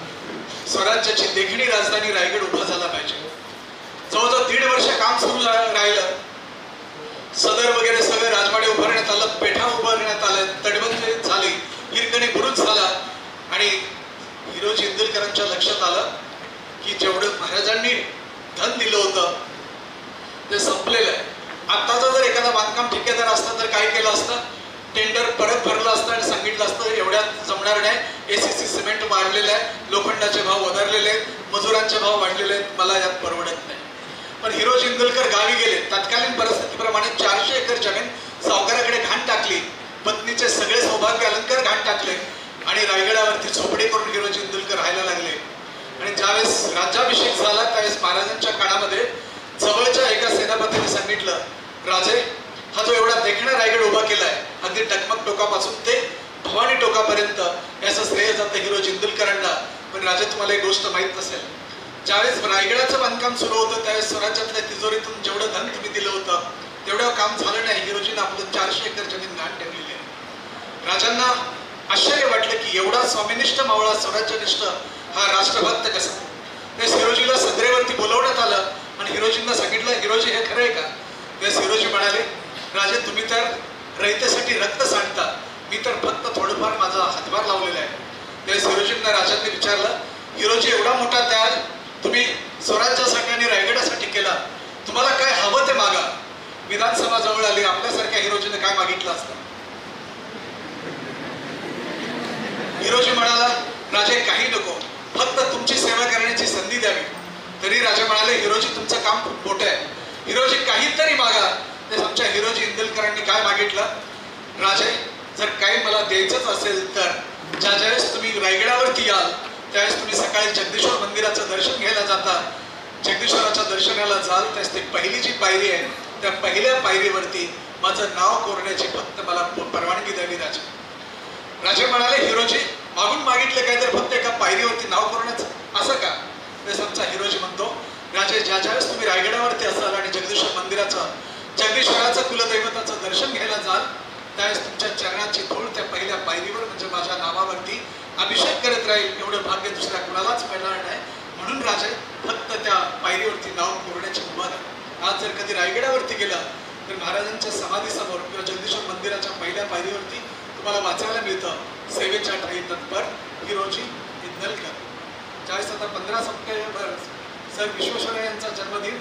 स्वराज्याची देखणी राजधानी रायगड उभा झाला पाहिजे. जवळजवळ 1.5 वर्ष काम सुरू राहिलं. सदर वगैरे सगळं राजवाडे उभारण्यात आलं, पेठा उभारण्यात आलं, तटबंदी झाली, हिरकणी बुरुज झाला आणि हिरोजी इंदलकरांच्या लक्षात आलं की जेवढं महाराजांनी धन दिलं होतं ते संपलेलं आहे. आत्ताचा जर एखादा बांधकाम ठेकेदार असता तर काय केलं असतं? टेंडर परत भरलं असतं आणि सांगितलं असतं एवढ्यात जमणार नाही, ACC सिमेंट वाढलेलं आहे, लोखंडाचे भाव वधारलेले आहेत, मजुरांचे भाव वाढलेले आहेत, मला यात परवडत नाही. पण हिरोजी इंदलकर गावी गेले. तत्कालीन परिस्थितीप्रमाणे 400 एकर जमीन सावकाराकडे घाण टाकली, पत्नीचे सगळे सौभाग्य अलंकार घाण टाकले आणि रायगडावरती झोपडी करून हिरोजी इंदलकर राहायला लागले. आणि ज्यावेळेस राज्याभिषेक झाला त्यावेळेस महाराजांच्या काळामध्ये जवळच्या एका सेनापतीने सांगितलं, राजे, हा जो एवढा देखणा रायगड उभा केलाय, अगदी टकमक टोकापासून ते भवानी टोकापर्यंत, याचं श्रेय जातं हिरोजी इंदलकरांना. पण राजे, तुम्हाला एक गोष्ट माहीत नसेल, ज्यावेळेस रायगडाचं बांधकाम सुरू होतं त्यावेळेस स्वराज्यातल्या तिजोरीतून जेवढं धन तुम्ही दिलं होतं तेवढं काम झालं नाही. हिरोजीनं आपलं 400 एकर जमीन घाण ठेवलेली आहे. राजांना आश्चर्य वाटलं की एवढा स्वामिनिष्ठ मावळा, स्वराज्यनिष्ठ हा राष्ट्रभक्त कसा? त्यावेळेस हिरोजीला सदरेवरती बोलवण्यात आलं आणि हिरोजींना सांगितलं, हिरोजी हे खरं आहे का? त्यावेळेस हिरोजी म्हणाले, राजे, तुम्ही तर रयतेसाठी रक्त सांडता, मी तर फक्त थोडंफार माझा हातभार लावलेला आहे. त्यावेळेस हिरोजींना राजांनी विचारलं, हिरोजी, एवढा मोठा त्याग तुम्ही स्वराज्यासाठी आणि रायगडासाठी केला, तुम्हाला काय हवं ते मागा. विधानसभा जवळ आली, आपल्यासारख्या हिरोजीने काय मागितलं असतं? हिरोजी म्हणाला, राजे, काही नको, राजा म्हणाले, हिरोजी तुमचं काम खूप मोठं आहे, हिरोजी काहीतरी मागा. तर आमच्या हिरोजी इंदलकरांनी काय मागितलं, राजे जर काही मला द्यायचंच असेल तर ज्यावेळेस तुम्ही रायगडावरती याल त्यावेळेस तुम्ही सकाळी जगदीश्वर मंदिराचं दर्शन घ्यायला जाता, जगदीश्वराच्या दर्शनाला जाल त्यास ते पहिली जी पायरी आहे त्या पहिल्या पायरीवरती माझं नाव कोरण्याची फक्त मला परवानगी द्यावी राजा. राजे म्हणाले, हिरोजी मागून मागितलं काय तर फक्त एका पायरीवरती नाव कोरण्याचं, असं का? तर आमचा हिरोजी म्हणतो, राजे ज्यावेळेस तुम्ही रायगडावरती असाल आणि जगदीश्वराचं कुलदैवताचं दर्शन घ्यायला जाल त्यावेळेस तुमच्या चरणाची धूळ त्या पहिल्या पायरीवर म्हणजे माझ्या नावावरती अभिषेक करत राहील, एवढं भाग्य दुसऱ्या कुणालाच मिळणार नाही. म्हणून राजे फक्त त्या पायरीवरती नाव कोरण्याची मुभा द्या. आज जर कधी रायगडावरती गेला तर महाराजांच्या समाधीसमोर किंवा जगदीश्वर मंदिराच्या पहिल्या पायरीवरती तुम्हाला वाचायला मिळतं, सेवेच्या ठाई तत्पर हिरोजी इंदलकर. ज्यावेळेस आता 15 सप्टेंबर सर विश्वेश्वरय्या यांचा जन्मदिन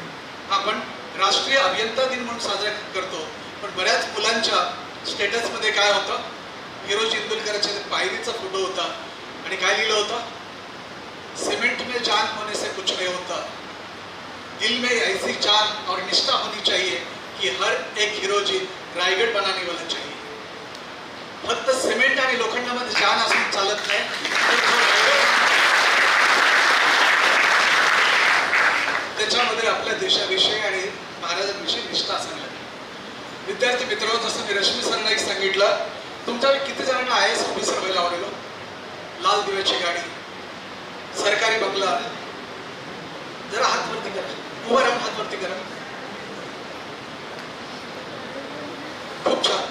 आपण राष्ट्रीय अभियंता दिन म्हणून साजरा करतो, पण बऱ्याच मुलांच्या स्टेटसमध्ये काय होतं, हिरोजी इंदुलकरच्या पायरीचा फोटो होता आणि काय लिहिलं होतं, सीमेंट में जान होने से कुछ नहीं होता, दिल में ऐसी जान और निष्ठा होनी चाहिए कि हर एक हिरोजी रायगड बनाने वाला चाहिए. फक्त सिमेंट आणि लोखंडामध्ये जान असून चालत नाही, त्याच्यामध्ये आपल्या देशाविषयी आणि महाराजांविषयी निष्ठा असायला. विद्यार्थी मित्रांनो, जसं मी रश्मी सरना एक सांगितलं, तुमच्या किती जणांना IAS ऑफिसर व्हायला आवडेल? लाल दिव्याची गाडी, सरकारी बंगला, जरा हात वरती करा, उभा राहून हात वरती करा. खूप छान.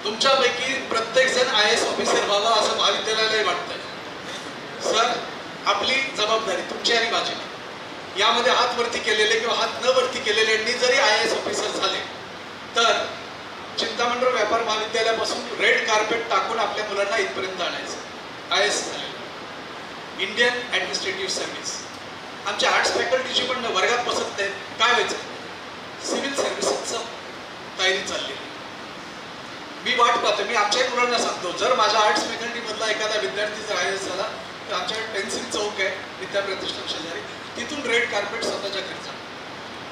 तुमच्यापैकी प्रत्येक जण IAS ऑफिसर व्हावा असं महाविद्यालयालाही वाटतंय. सर, आपली जबाबदारी तुमची आणि माझी, यामध्ये हात वरती केलेले किंवा हात न वरती केलेल्यांनी जरी IAS ऑफिसर झाले तर चिंतामणराव व्यापार महाविद्यालयापासून रेड कार्पेट टाकून आपल्या मुलांना इथपर्यंत आणायचं. IAS झाले, इंडियन ॲडमिनिस्ट्रेटिव्ह सर्व्हिस. आमच्या आर्ट्स फॅकल्टीची पण वर्गात बसत नाहीत, काय व्हायचं, सिव्हिल सर्व्हिसेसचं तयारी चालली. मी वाट पाहतो, मी आमच्याही मुलांना सांगतो, जर माझ्या आर्ट्स फॅकल्टीमधला एखादा विद्यार्थी जर IAS झाला तर आमच्याकडे पेन्सिल चौक आहे विद्याप्रतिष्ठान शेजारी, तिथून रेड कार्पेट स्वतःच्या घरचा.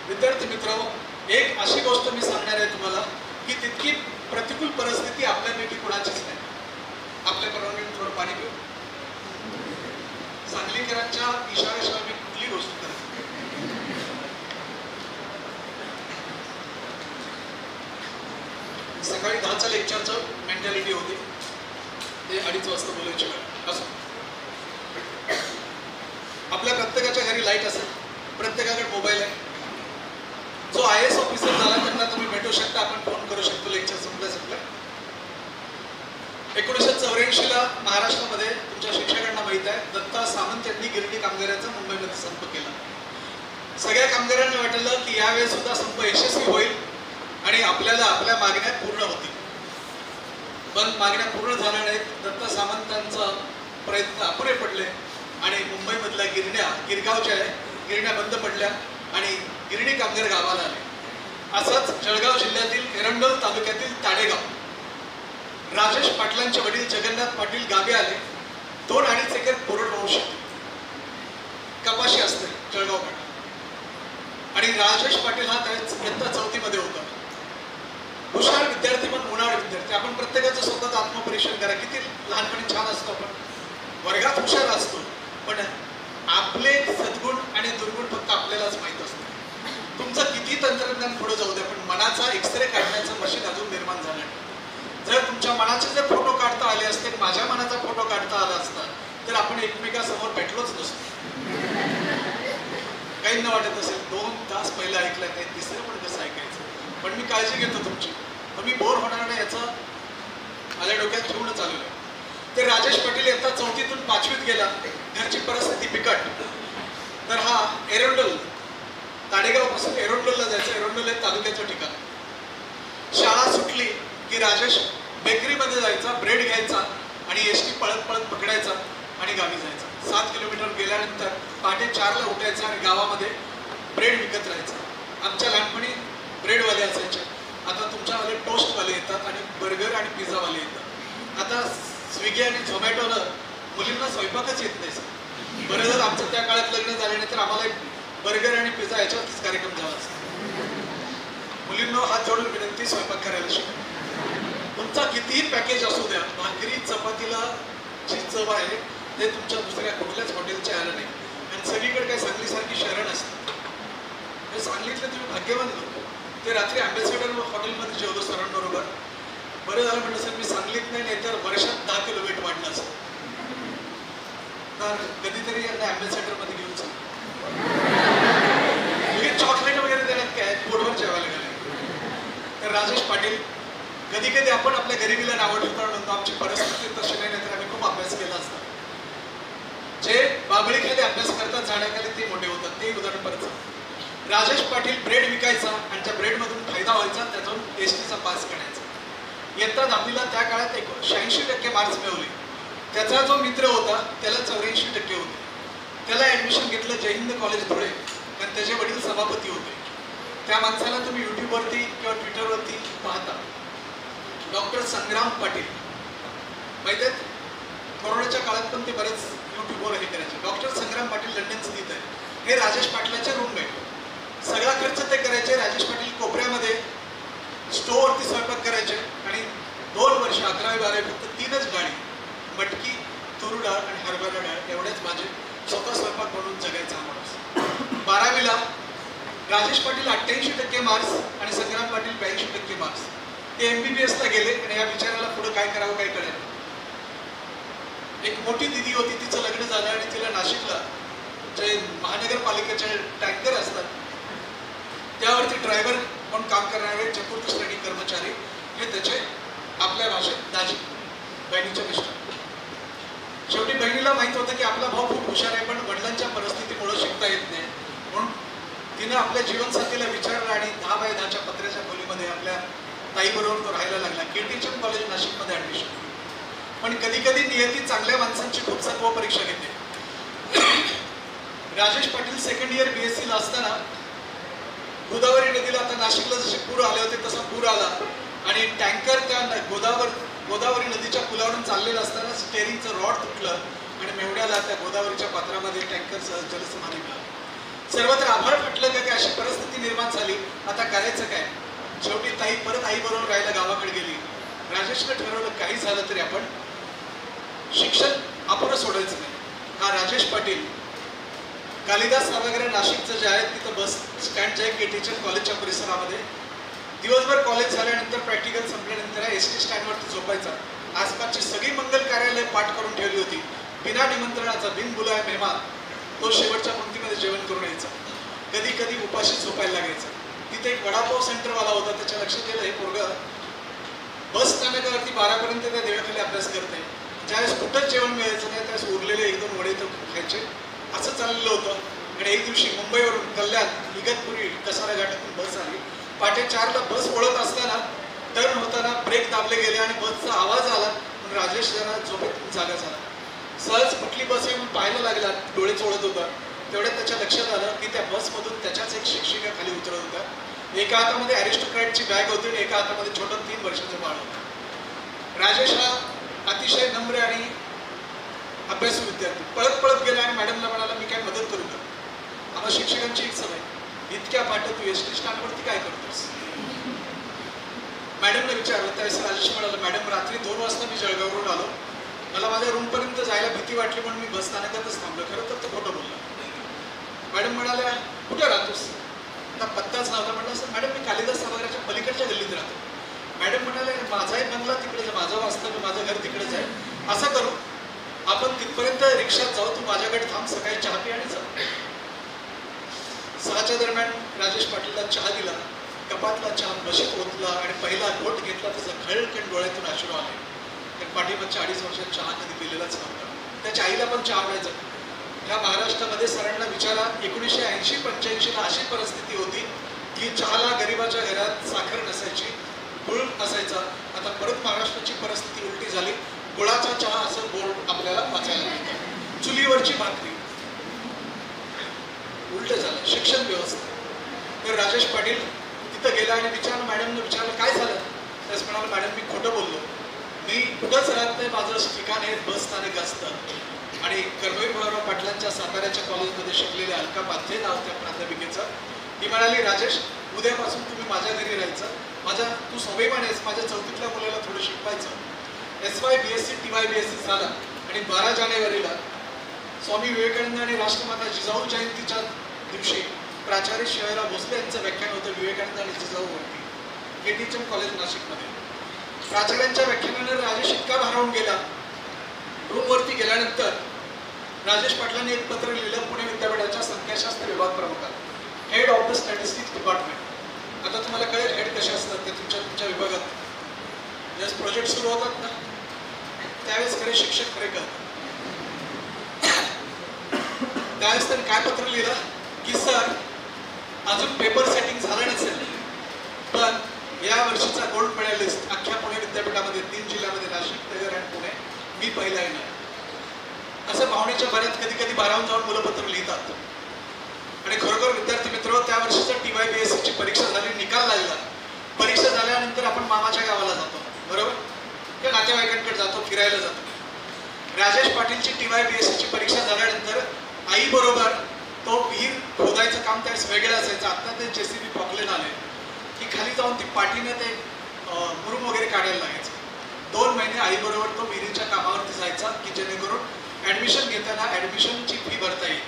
विद्यार्थी मित्रांनो, एक अशी गोष्ट मी सांगणार आहे तुम्हाला की तितकी प्रतिकूल परिस्थिती आपल्यापैकी कुणाचीच नाही. आपल्या परवानगीने थोडं पाणी पिऊ. सांगलीकरांच्या इशाऱ्याशिवाय मी कुठली गोष्ट करत नाही. सकाळी 10च्या लेक्चरचं मेंटॅलिटी होती, ते 2:30 वाजता बोलायची वेळ. असं आपल्या प्रत्येकाच्या घरी लाईट असेल, प्रत्येकाकडे मोबाईल आहे. जो IAS ऑफिसर झाला त्यांना तुम्ही भेटू शकता, आपण फोन करू शकतो लेक्चर संपल्या. 1984ला महाराष्ट्रामध्ये तुमच्या शिक्षकांना माहित आहे, दत्ता सामंत यांनी गिरणी कामगारांचा मुंबईमध्ये संप केला. सगळ्या कामगारांना वाटलं की यावेळी सुद्धा संप यशस्वी होईल आणि आपल्याला आपल्या मागण्या पूर्ण होतील, पण मागण्या पूर्ण झाल्या नाहीत. दत्ता सामंतांचा प्रयत्न अपुरे पडले आणि मुंबईमधल्या गिरगावच्या गिरण्या बंद पडल्या आणि गिरणी कामगार गावाला आले. असंच जळगाव जिल्ह्यातील एरंडोल तालुक्यातील ताडेगाव, राजेश पाटलांचे वडील जगन्नाथ पाटील गावी आले. 2-2.5 एकर कोरडवाहू शेती, कपाशी असते जळगावकडे, आणि राजेश पाटील हा त्याच इयत्ता 4थी मध्ये होता. हुशार विद्यार्थी पण उन्हाळ विद्यार्थी. आपण प्रत्येकाचं स्वतःचं आत्मपरीक्षण करा, किती लहानपणी छान असतो आपण, वर्गात हुशार असतो, पण आपले सद्गुण आणि दुर्गुण फक्त आपल्यालाच माहीत असतं. तुमचं किती तंत्रज्ञान पुढे जाऊ द्या, पण मनाचा एक्सरे काढण्याचं मशीन अजून निर्माण झालं नाही. जर तुमच्या मनाचे जर फोटो काढता आले असते, माझ्या मनाचा फोटो काढता आला असता, तर आपण एकमेकांसमोर भेटलोच नसतो. काहींना वाटत असेल 2 तास पहिला ऐकलं नाही, तिसरं पण कसं ऐकायचं, पण मी काळजी घेतो तुमची, पण मी बोर होणार नाही याचं माझ्या डोक्यात ठेवून चालू आहे. ते राजेश पाटील इयत्ता 4थीतून 5वीत गेला, घरची परिस्थिती बिकट. तर हा एरंडोल, ताडेगावपासून एरंडोलला जायचं. एरंडोल हे तालुक्याचं ठिकाण. शाळा सुटली की राजेश बेकरीमध्ये जायचा, ब्रेड घ्यायचा आणि एसटी पळत पळत पकडायचा आणि गावी जायचा. 7 किलोमीटर गेल्यानंतर पहाटे 4ला उठायचं आणि गावामध्ये ब्रेड विकत राहायचं. आमच्या लहानपणी ब्रेडवाले असायचे, आता तुमच्यावाले टोस्टवाले येतात आणि बर्गर आणि पिझ्झावाले येतात. आता स्विगी आणि झोमॅटोनं मुलींना स्वयंपाकच येत नाही. बरं झालं आमचं त्या काळात लग्न झाले नाही तर आम्हाला बर्गर आणि पिझ्झा याच्यावरतीच कार्यक्रम झाला असता. मुलींना हात जोडून विनंती, स्वयंपाक करायला शिका. तुमचा कितीही पॅकेज असू द्या, भाकरी चपातीला जी चव आहे ते तुमच्या दुसऱ्या कुठल्याच हॉटेलच्या आलं नाही. आणि सगळीकडे काय सांगलीसारखी शहरं नसतात. हे सांगलीतले तुम्ही भाग्यवान लोक. ते रात्री अँबॅसेडर हॉटेलमध्ये जेवलो सरांबरोबर. बरं झालं म्हणलं सर मी सांगलीत नाही तर वर्षात 10 किलो वेट वाढलं असतं. तर कधीतरी यांना अँबॅसेडरमध्ये घेऊन चाल. चॉकलेट वगैरे देण्यात काय पोटभर जेवायला गेले. तर राजेश पाटील, कधी कधी आपण आपल्या गरिबीला नावं ठेवतो म्हणतो आमची परिस्थिती तशी नाही, तर आम्ही खूप अभ्यास केला असता. जे बाबळीखाली अभ्यास करतात झाडाखाली ते मोठे होतात. ते उदाहरण परत. राजेश पाटील ब्रेड विकायचा आणि त्या ब्रेडमधून फायदा व्हायचा, त्यातून एसटीचा पास काढायचा. इयत्ता 10वीला त्या काळात 86% मार्क्स मिळवले. त्याचा जो मित्र होता त्याला 84% होते. त्याला ॲडमिशन घेतलं जय हिंद कॉलेज धुळे, कारण त्याचे वडील सभापती होते. त्या माणसाला तुम्ही यूट्यूबवरती किंवा ट्विटरवरती पाहता. डॉक्टर संग्राम पाटील माहिती आहेत, कोरोनाच्या काळात पण ते बरेच यूट्यूबवर हे करायचे. डॉक्टर संग्राम पाटील लंडन स्थित आहे. हे राजेश पाटलाचे रूममेट. सगळा खर्च ते करायचे. राजेश पाटील कोपऱ्यामध्ये स्टोवरती स्वयंपाक करायचे आणि 2 वर्ष 11वी 12वी फक्त 3च डाळी, मटकी, तूर डाळ आणि हरभरा डाळ एवढ्याच भाजी स्वतः स्वयंपाक बनवून जगायचा माणूस. 12वीला राजेश पाटील 88% मार्क्स आणि संग्राम पाटील 82% मार्क्स. ते MBBS ला गेले आणि या विचाराला पुढे काय करावं काय कळेल. एक मोठी दिदी होती, तिचं लग्न झालं आणि तिला नाशिकला जे महानगरपालिकेचे टँकर असतात त्यावरती ड्रायव्हर म्हणून काम करणारे चतुर्थ श्रेणी कर्मचारी हे त्याचे आपल्या भाषेत दाजी, बहिणीच्या मिस्टर. शेवटी बहिणीला माहित होतं की आपला भाऊ खूप हुशार आहे पण वडिलांच्या परिस्थितीमुळे शिकता येत नाही, म्हणून तिने आपल्या जीवनसाथीला विचारलं आणि 10 बाय 10च्या पत्र्याच्या खोलीमध्ये आपल्या ताईबरोबर तो राहायला लागला. KTHM कॉलेज नाशिकमध्ये ॲडमिशन. पण कधी कधी नियती चांगल्या माणसांची खूप सत्व परीक्षा घेते. Rajesh Patil second year BSc ला असताना गोदावरी नदीला, आता नाशिकला जसे पूर आले होते तसा पूर आला आणि टँकर त्या गोदावरी नदीच्या पुलावरून चाललेलं असताना स्टेअरिंगचं रॉड तुटलं आणि मेवड्याला त्या गोदावरीच्या पात्रामध्ये टँकरसह जलसमाधी मिळाली. सर्वत्र आभाळ फाटलं का अशी परिस्थिती निर्माण झाली. आता करायचं काय. शेवटी ताई परत आईबरोबर राहायला गावाकडे गेली. राजेशने ठरवलं काही झालं तरी आपण शिक्षण आपण सोडायचं नाही. हा राजेश पाटील कालिदास सभागृह नाशिकचं जे आहे तिथं बस स्टँड जे आहे KTHM कॉलेजच्या परिसरामध्ये दिवसभर कॉलेज झाल्यानंतर प्रॅक्टिकल संपल्यानंतर ST स्टँडवरती झोपायचा. आसपासची सगळी मंगल कार्यालय पाठ करून ठेवली होती. बिना निमंत्रणाचा बिनबुलाय मेहमान तो शेवटच्या पंक्तीमध्ये जेवण करून यायचा. कधी कधी उपाशी झोपायला लागायचा. तिथे एक वडापाव सेंटरवाला होता. त्याच्या लक्षात येतं हे पोरगं बस स्थानकावरती 12पर्यंत त्या देवाखाली अभ्यास करते. ज्यावेळेस कुठंच जेवण मिळायचं नाही त्यावेळेस उरलेले 1-2 वडे तर खायचे. असं चाललेलं होतं. आणि एक दिवशी मुंबईवरून कल्याण, इगतपुरी, कसारा घाटातून बस आली. पहाटे 4ला बस वळत असताना टर्न होताना ब्रेक दाबले गेले आणि बसचा आवाज आला म्हणून राजेश जरा झोपेतून जागा झाला. सहज कुठली बस आहे म्हणून पाहायला लागला. डोळे चोळत होता. तेवढ्यात त्याच्या लक्षात आलं की त्या बसमधून त्याच्याच एक शिक्षिका खाली उतरत होत्या. एका हातामध्ये ॲरिस्टोक्रॅटची बॅग होती आणि एका हातामध्ये छोटं 3 वर्षाचं बाळ होतं. राजेश हा अतिशय नम्र आणि अभ्यासू विद्यार्थी पळत पळत गेला आणि मॅडमला म्हणाला मी काय मदत करू का. आम्हा शिक्षकांची एक सवय, इतक्या पाठ तू ST स्टँडवरती काय करतोस. मॅडमला विचारलं. त्यावेळेस राजेश म्हणाला मॅडम रात्री 2 वाजता मी जळगाववरून आलो. मला माझ्या रूमपर्यंत जायला भीती वाटली म्हणून मी बस स्थानकातच थांबलो. खरं तर तो खोटं बोलला. मॅडम म्हणाल्या कुठे राहतोस. आता पत्ताच नव्हता. म्हटलं सर मॅडम मी कालिदास सभागृहाच्या पलीकडच्या गल्लीत राहतो. मॅडम म्हणाले माझा एक बंगला तिकडेच आहे, माझं वास्तव्य माझं घर तिकडेच आहे. असं करू आपण तिथपर्यंत रिक्षात जाऊ, तू माझ्याकडे थांब, सकाळी चहा पी आणि जा. 6च्या दरम्यान राजेश पाटीलला चहा दिला. कपातला चहा बशीत ओतला आणि पहिला घोट घेतला. त्याचा खळकन डोळ्यातून अश्रू आले. त्या पाठीमागच्या 2.5 वर्षात चहा कधी पिलेलाच नव्हता. त्याच्या आईला पण चहा आवडायचा. ह्या महाराष्ट्रामध्ये सरांना विचारा 1980-85ला अशी परिस्थिती होती की चहाला गरिबाच्या घरात साखर नसायची, गुळ असायचा. आता परत महाराष्ट्राची परिस्थिती उलटी झाली. गुळाचा चहा असं बोर्ड आपल्याला वाचायला मिळतं. चुलीवरची भाकरी उलट झालं. शिक्षण व्यवस्था. तर राजेश पाटील तिथं गेला आणि मॅडमने विचारलं काय झालं. त्याच म्हणाला मॅडम मी खोटं बोललो. मी कुठंच राहत नाही, माझं ठिकाण आहे बस स्थानक असतं. आणि कर्मवीर गुलाबराव पाटलांच्या साताऱ्याच्या कॉलेजमध्ये शिकलेल्या अलका पाध्ये नाव त्या प्राध्यापिकेचं. ती म्हणाली, राजेश उद्यापासून तुम्ही माझ्या घरी राहायचं, तू स्वाभिमान आहेस, माझ्या चौथीतल्या मुलाला थोडं शिकवायचं. SY BSc TY BSc झाला आणि 12 जानेवारीला स्वामी विवेकानंद आणि राष्ट्रमाता जिजाऊ जयंतीच्या दिवशी प्राचार्य शिवाजीराव भोसले यांचं व्याख्यान होतं विवेकानंद आणि जिजाऊवरती KTHM कॉलेज नाशिकमध्ये. प्राचार्यांच्या व्याख्यानाने राजेश इतका भारावून गेला. रूमवरती गेल्यानंतर राजेश पाटलांनी एक पत्र लिहिलं पुणे विद्यापीठाच्या संख्याशास्त्र विभाग प्रमुखाला, head of the statistics department. आता तुम्हाला कळेल हेड कसे असतात ते तुमच्या विभागात. ज्यावेळेस प्रोजेक्ट सुरू होतात ना त्यावेळेस खरे शिक्षक खरे करतात. त्यावेळेस त्यांनी काय पत्र लिहिलं की सर अजून पेपर सेटिंग झालं नसेल पण या वर्षीचा गोल्ड मेडलिस्ट अख्ख्या पुणे विद्यापीठामध्ये 3 जिल्ह्यामध्ये नाशिक, नगर आणि पुणे मी पहिला येणार. असं भावनेच्या भरात कधी कधी भारावून जाऊन मुलं पत्र लिहितात. आणि खरोखर विद्यार्थी मित्र, त्या वर्षीचा TY BSc ची परीक्षा झाली, निकाल लागला. परीक्षा झाल्यानंतर आपण मामाच्या गावाला जातो बरोबर, किंवा नातेवाईकांकडे जातो, फिरायला जातो. राजेश पाटीलची TY BSc ची परीक्षा झाल्यानंतर आई बरोबर तो विहीर खोदायचं काम त्यावेळेस वेगळं असायचं. आता ते JCB पॉकलेन आले की खाली जाऊन ती पाठीने ते मुरुम वगैरे काढायला लागायचं. 2 महिने आई बरोबर तो विहिरीच्या कामावरती जायचा की जेणेकरून ऍडमिशन घेताना ऍडमिशनची फी भरता येईल.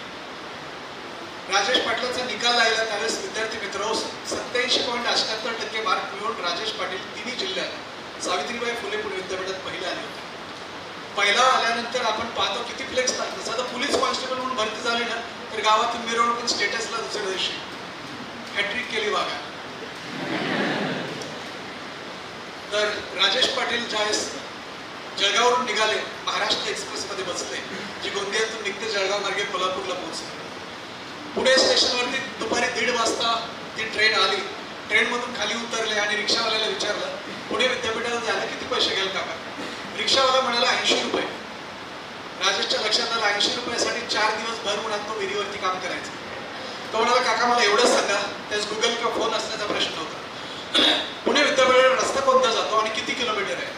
राजेश पाटलांचा निकाल लागला त्यावेळेस विद्यार्थी मित्र 87.78% मार्क मिळवून राजेश पाटील तिन्ही जिल्ह्यात सावित्रीबाई फुले पुणे विद्यापीठात पहिले आले होते. पहिला आल्यानंतर आपण पाहतो किती फ्लेक्स लागतं. साधं पोलीस कॉन्स्टेबल म्हणून भरती झाली ना तर गावातून मिरवणूक स्टेटसला दुसऱ्या दिवशी हॅट्रिक केली बघा. तर राजेश पाटील ज्यावेळेस जळगाववरून निघाले, महाराष्ट्र एक्सप्रेसमध्ये बसले जी गोंदियातून निघते जळगाव मार्गे कोल्हापूरला पोहोचले. पुणे स्टेशनवरती दुपारी 1:30 वाजता ती ट्रेन आली. ट्रेनमधून खाली उतरले आणि रिक्षावाल्याला विचारलं पुणे विद्यापीठाला जायला किती पैसे घ्याल काका. रिक्षावाला म्हणाला 80 रुपये. राजेशच्या लक्षात आलं 80 रुपयासाठी 4 दिवस भर उन्हात तो विहिरीवरती काम करायचं. तो म्हणाला काका मला एवढंच सांगा, त्याच गुगल किंवा फोन असण्याचा प्रश्न होता, पुणे विद्यापीठाला रस्ता कोणता जातो आणि किती किलोमीटर आहे.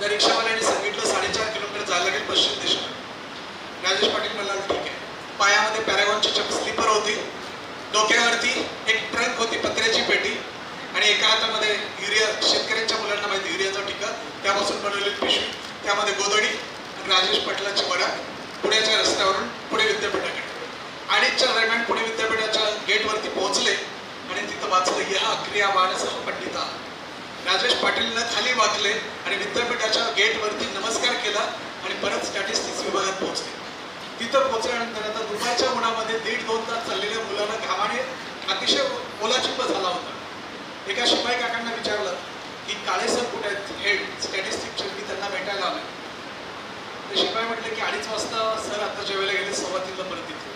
त्या रिक्षावाल्याने सांगितलं 4.5 किलोमीटर जायला लागेल पश्चिम दिशेला. राजेश पाटील म्हणाला ठीक आहे. पायामध्ये पॅरागॉनची स्लीपर होती, डोक्यावरती एक ट्रंक होती पत्र्याची पेटी आणि एका हातामध्ये युरिया, शेतकऱ्यांच्या मुलांना माहिती युरियाचा टिका, त्यापासून बनवलेली पिशवी, त्यामध्ये गोधडी आणि राजेश पाटलाची वडा पुण्याच्या रस्त्यावरून पुणे विद्यापीठाकडे. 2:30च्या दरम्यान पुणे विद्यापीठाच्या गेटवरती पोहोचले आणि तिथं वाचलं या क्रिया मानसः पंडिता. राजेश पाटीलनं खाली वाकले आणि विद्यापीठाच्या गेटवरती नमस्कार केला आणि परत स्टॅटिस्टिक्स विभागात पोहोचले. तिथं पोहोचल्यानंतर आता दुपारच्या उन्हामध्ये 1.5-2 तास चाललेल्या मुलांना घामाने अतिशय ओलाचिंब झाला होता. एका शिपाई काकांना विचारलं की काळे सर कुठे आहेत, हेड स्टॅटिस्टिक्सचे, मी त्यांना भेटायला आलोय. ते शिपाई म्हटले की 2:30 वाजता सर आता जेवायला गेले, 2:15ला परत येतील.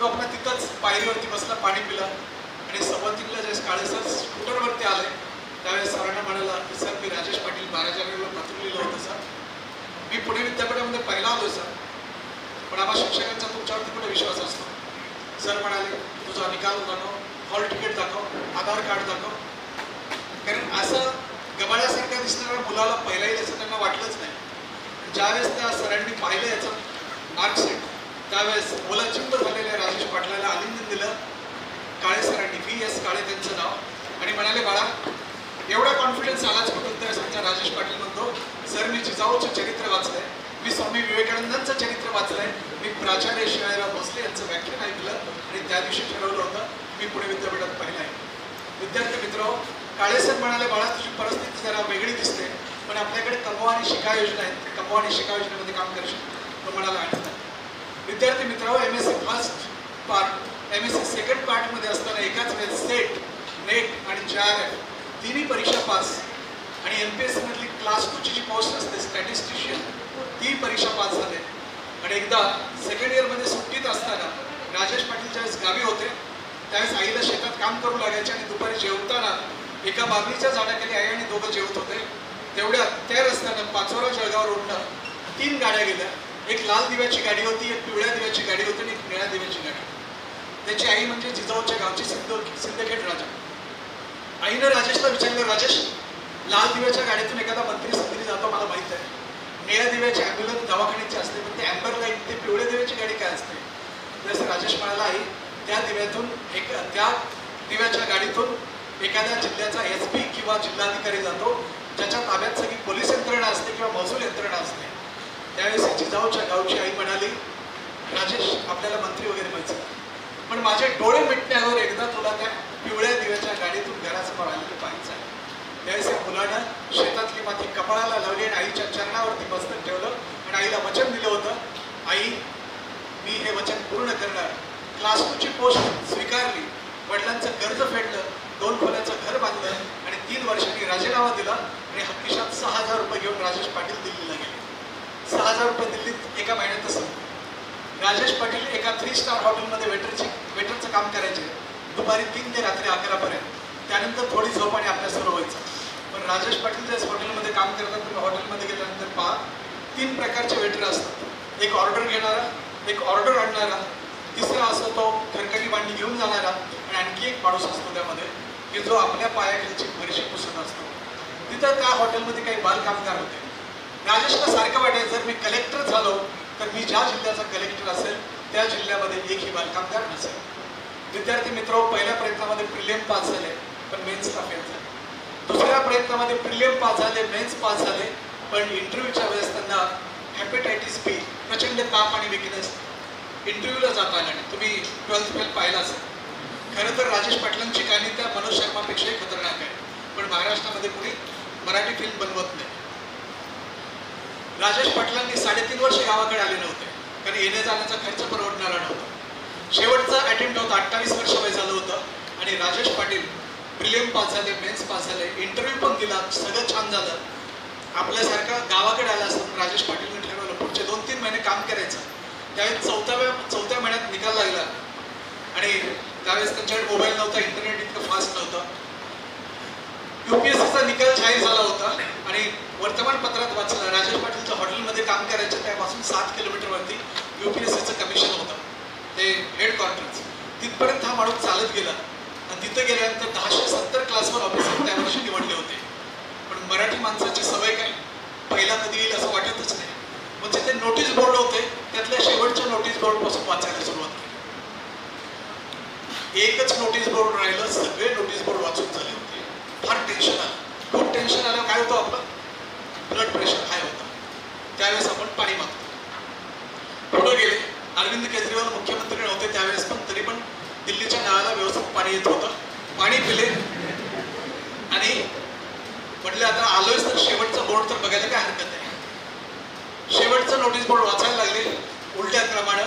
तो आपला तिथंच पायरीवरती बसला, पाणी पिला आणि 2:15ला ज्यावेळेस काळे सर स्कूटरवरती आले त्यावेळेस सरांना म्हणाला की सर मी राजेश पाटील 12 जानेवारीला पत्र लिहिलं होतं सर, मी पुणे विद्यापीठामध्ये पहिला आलोय सर, पण आम्हा शिक्षकांचा तुमच्यावरती कुठे विश्वास असतो. सर म्हणाले तुझा निकाल दाखव, हॉल तिकीट दाखव, आधार कार्ड दाखव. कारण असं गबाळ्यासारखं दिसणाऱ्या मुलाला पहिला येईल असं त्यांना वाटलंच नाही. ज्यावेळेस त्या सरांनी पाहिलं याचं मार्कशीट त्यावेळेस ओलाचिंब झालेल्या राजेश पाटलाला आलिंगन दिलं काळे सरांनी, VS काळे त्यांचं नाव, आणि म्हणाले बाळा एवढा कॉन्फिडन्स आलाच कुठून. त्या सांगता राजेश पाटील म्हणतो सर मी जिजाऊचं चरित्र वाचलंय, मी स्वामी विवेकानंदांचं चरित्र वाचलंय, मी प्राचार्य शिवाजीराव भोसले यांचं व्याख्यान ऐकलं आणि त्या दिवशी ठरवलं होतं मी पुणे विद्यापीठात पहिला आहे. विद्यार्थी मित्र, काळे सर म्हणाले बाळा तुझी परिस्थिती जरा वेगळी दिसते पण आपल्याकडे कमवा आणि शिका योजना आहेत, कमवा आणि शिका योजनेमध्ये काम करशील. तो म्हणाला आनंद. विद्यार्थी मित्र, MSc first part, MSc second पार्टमध्ये असताना एकाच वेळेस सेट, नेट आणि JRF तिन्ही परीक्षा पास आणि MPSC मधली क्लास 2ची जी पोस्ट असते स्टॅटिस्टिशियन ती परीक्षा पास झाले. आणि एकदा सेकंड इयरमध्ये सुट्टीत असताना राजेश पाटील ज्यावेळेस गावी होते त्यावेळेस आईला शेतात काम करू लागायचे आणि दुपारी जेवताना एका बाबलीच्या झाडाखाली आई आणि दोघं जेवत होते. तेवढ्यात त्या रस्त्यानं पाचोरा जळगाव रोडनं 3 गाड्या गेल्या. एक लाल दिव्याची गाडी होती, एक पिवळ्या दिव्याची गाडी होती आणि एक निळ्या दिव्याची गाडी. त्याची आई म्हणजे जिजाऊच्या गावची सिंदखेड राजा. आईनं राजेशला विचारलं राजेश लाल दिव्याच्या गाडीतून एखादा मंत्री संत्री जातो मला माहित आहे. निळ्या दिव्याची ॲम्ब्युलन्स दवाखान्याची असते, पण ते ॲम्बर लाईट ते पिवळ्या दिव्याची गाडी काय असते. जसं राजेश म्हणाला आहे, त्या दिव्याच्या गाडीतून एखाद्या जिल्ह्याचा SP किंवा जिल्हाधिकारी जातो, ज्याच्या ताब्यात सगळी पोलीस यंत्रणा असते किंवा महसूल यंत्रणा असते. त्यावेळेस जिजाऊच्या गावची आई म्हणाली, राजेश आपल्याला मंत्री वगैरे व्हायचं, पण माझे डोळे मिटण्यावर एकदा तुला त्या पिवळ्या दिव्याच्या गाडीतून घरासमोर आलेलं पाहायचं आहे. त्यावेळेस या मुलानं शेतातली माती कपाळाला लावली आणि आईच्या चरणावरती मस्तक ठेवलं आणि आईला वचन दिलं होतं, आई मी हे वचन पूर्ण करणार. क्लास 2ची पोस्ट स्वीकारली, वडिलांचं कर्ज फेडलं, 2 खोल्याचं घर बांधलं आणि 3 वर्षांनी राजीनामा दिला आणि खिशात 6,000 रुपये घेऊन राजेश पाटील दिल्लीला गेले. 6,000 रुपये दिल्लीत एका महिन्यातच संपले. राजेश पाटील एका 3 स्टार हॉटेलमध्ये वेटरचं काम करायचे, दुपारी 3 ते रात्री 11 पर्यंत. त्यानंतर थोडी झोप आणि अभ्यास सुरू व्हायचा. पण राजेश पाटील ज्या हॉटेलमध्ये काम करतात, तुम्ही हॉटेलमध्ये गेल्यानंतर पहा 3 प्रकारचे वेटर असतात. एक ऑर्डर घेणारा, एक ऑर्डर आणणारा, तिसरा असतो तो खरकटी भांडी घेऊन जाणारा आणि आणखी एक माणूस असतो त्यामध्ये की जो आपल्या पायाखालची फरशी पुसत असतो. तिथं त्या हॉटेलमध्ये काही बालकामगार होते. राजेशला सारखं वाटायचं, जर मी कलेक्टर झालो तर मी ज्या जिल्ह्याचा कलेक्टर असेल त्या जिल्ह्यामध्ये एकही बालकामगार नसेल. विद्यार्थी मित्र, पहिल्या प्रयत्नामध्ये प्रिलियम पास झाले पण मेन्सला फेल झाले. दुसऱ्या प्रयत्नामध्ये प्रिलियम पास झाले, मेन्स पास झाले, पण इंटरव्ह्यूच्या वेळेस त्यांना हेपेटायटिस B, प्रचंड ताप आणि विकनेस, इंटरव्ह्यूला जाता आला नाही. तुम्ही 12th फेल पाहिला असेल. खरं तर राजेश पाटलांची कहाणी त्या मनोज शर्मापेक्षाही खतरनाक आहे, पण महाराष्ट्रामध्ये कुणी मराठी फिल्म बनवत नाही. राजेश पाटलांनी 3.5 वर्ष गावाकडे आले नव्हते, कारण येण्या जाण्याचा खर्च परवडणारा नव्हता. शेवटचा अटेम्प्ट होता, 28 वर्ष वय झालं होतं आणि राजेश पाटील प्रिलियम पास झाले, मेन्स पास झाले, इंटरव्ह्यू पण दिला, सगळं छान झालं. आपल्यासारखा गावाकडे आला असतं राजेश पाटीलने ठरवलं पुढचे 2-3 महिने काम करायचं. त्यावेळेस चौथ्या महिन्यात निकाल लागला आणि त्यावेळेस त्यांच्याकडे मोबाईल नव्हता, इंटरनेट इतकं फास्ट नव्हतं. UPSCचा निकाल जाहीर झाला होता आणि वर्तमानपत्रात वाचलं, राजेश पाटीलच्या हॉटेलमध्ये काम करायचं, त्यापासून 7 किलोमीटरवरती UPSCचं कमिशन होतं, ते हेडक्वार्टर्स. तिथपर्यंत हा माणूस चालत गेला आणि तिथं गेल्यानंतर 1070 क्लासवर ऑफिसर त्या वर्षी निवडले होते. पण मराठी माणसाची सवय काय, पहिला कधी येईल असं वाटतच नाही. म्हणजे ते नोटीस बोर्ड होते, त्यातल्या शेवटच्या नोटीस बोर्डपासून वाचायला सुरुवात केली. एकच नोटीस बोर्ड राहिलं, सगळे नोटीस बोर्ड वाचून झाले होते. फार टेन्शन आलं. खूप टेन्शन आलं. काय होतं, आपलं ब्लड प्रेशर हाय होतं. त्यावेळेस आपण पाणी मागतो. पुढे गेले, अरविंद केजरीवाल मुख्यमंत्री नव्हते त्यावेळेस, पण तरी पण दिल्लीच्या नळाला व्यवस्थित पाणी येत होतं. पाणी पिले आणि म्हटलं आता आलोयच तर शेवटचा बोर्ड तर बघायला काय हरकत आहे. शेवटचं नोटीस बोर्ड वाचायला लागले. उलट्या क्रमानं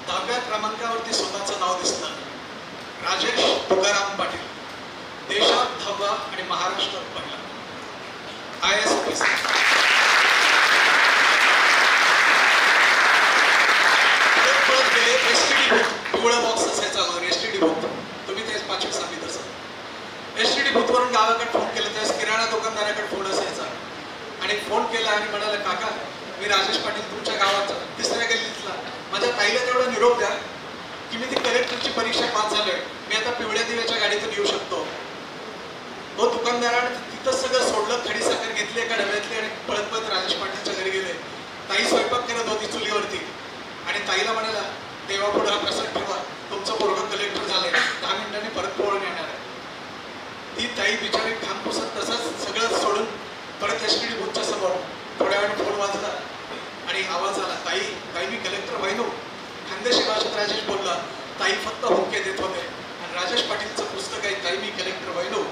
10व्या क्रमांकावरती स्वतःचं नाव दिसलं, राजेश तुकाराम पाटील, देशात 10वा आणि महाराष्ट्रात पहिला IAS ऑफिसर. पळत गेले. STD बूथ, पिवळा बॉक्स असायचा अगोदर, STD बूथ, तुम्ही तेच 5वी 6वीत असाल. STD बूथवरून गावाकडे फोन केला, त्यावेळेस किराणा दुकानदाराकडे फोन असायचा आणि फोन केला आणि म्हणाला, काका मी राजेश पाटील तुमच्या गावाचा 3ऱ्या गल्लीतला, माझ्या ताईला तेवढा निरोप द्या की मी ती कलेक्टरची परीक्षा पास झालोय, मी आता पिवळ्या दिव्याच्या गाडीतून येऊ शकतो. तो दुकानदाराने तिथं सगळं सोडलं, खडी साखर घेतली एका डब्यातली आणि पळत पळत राजेश पाटीलच्या घरी गेले. ताई स्वयंपाक करत होती चुलीवरती आणि ताईला म्हणाला, देवापुढे हा प्रसंग ठेवा, तुमचं पोरगं कलेक्टर झालंय, 10 मिनिटांनी परत पोळून येणार आहे. ती ताई बिचारी घाम पुसत तसंच सगळं सोडून परत STD बूथच्या समोर थोड्या वेळाने फोन वाजला आणि आवाज आला, ताई ताई मी कलेक्टर व्हायनो. खानदेशी भाषेत राजेश बोलला. ताई फक्त होके देत होते. आणि राजेश पाटीलचं पुस्तक आहे ताई मी कलेक्टर व्हायनो,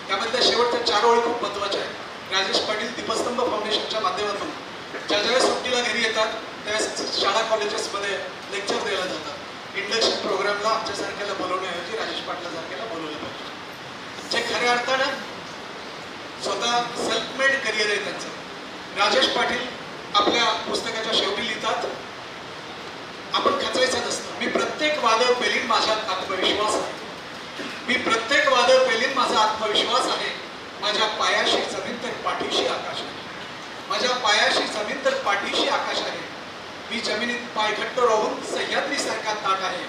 त्यामधल्या शेवटच्या 4 ओळी खूप महत्त्वाच्या आहेत. राजेश पाटील दीपस्तंभ फाउंडेशनच्या माध्यमातून ज्या सुट्टीला घरी येतात त्यावेळेस शाळा कॉलेजेसमध्ये लेक्चर द्यायला जातात. इंडक्शन प्रोग्रामला आमच्यासारख्याला बोलवण्याऐवजी राजेश पाटलासारख्याला बोलवलं पाहिजे. जे खऱ्या अर्थानं स्वतः सेल्फ मेड करिअर आहे त्यांचं. राजेश पाटील आपल्या पुस्तकाच्या शेवटी लिहितात, आपण खचायचं नसतं, मी प्रत्येक वादळ पेलीन माझ्यात आत्मविश्वास आहे. मी प्रत्येक वादळ पेलीन माझा आत्मविश्वास आहे. माझ्या पायाशी जमीन तर पाठीशी आकाश आहे. माझ्या पायाशी जमीन तर पाठीशी आकाश आहे. मी जमिनीत पाय घट्ट राहून सह्याद्रीसारखा ताट आहे.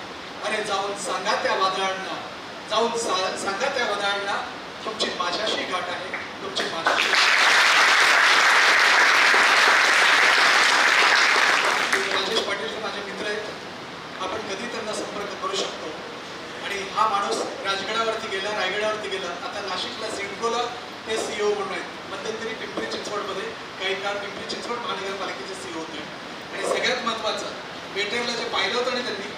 अरे जाऊन सांगा त्या वादळांना, जाऊन सांगा त्या वादळांना तुमची माझ्याशी गाठ आहे. तुमची माझी राजेश पाटील हे माझे मित्र आहेत. आपण कधी त्यांना संपर्क करू शकतो. आणि हा माणूस राजगडावरती गेला, रायगडावरती गेला, आता नाशिकला सिडकोला ते CEO म्हणून आहेत. मध्यंतरी पिंपरी चिंचवडमध्ये काही काळ पिंपरी चिंचवड महानगरपालिकेचे CEO होते. आणि सगळ्यात महत्त्वाचं वेटरला जे पाहिलं होतं आणि त्यांनी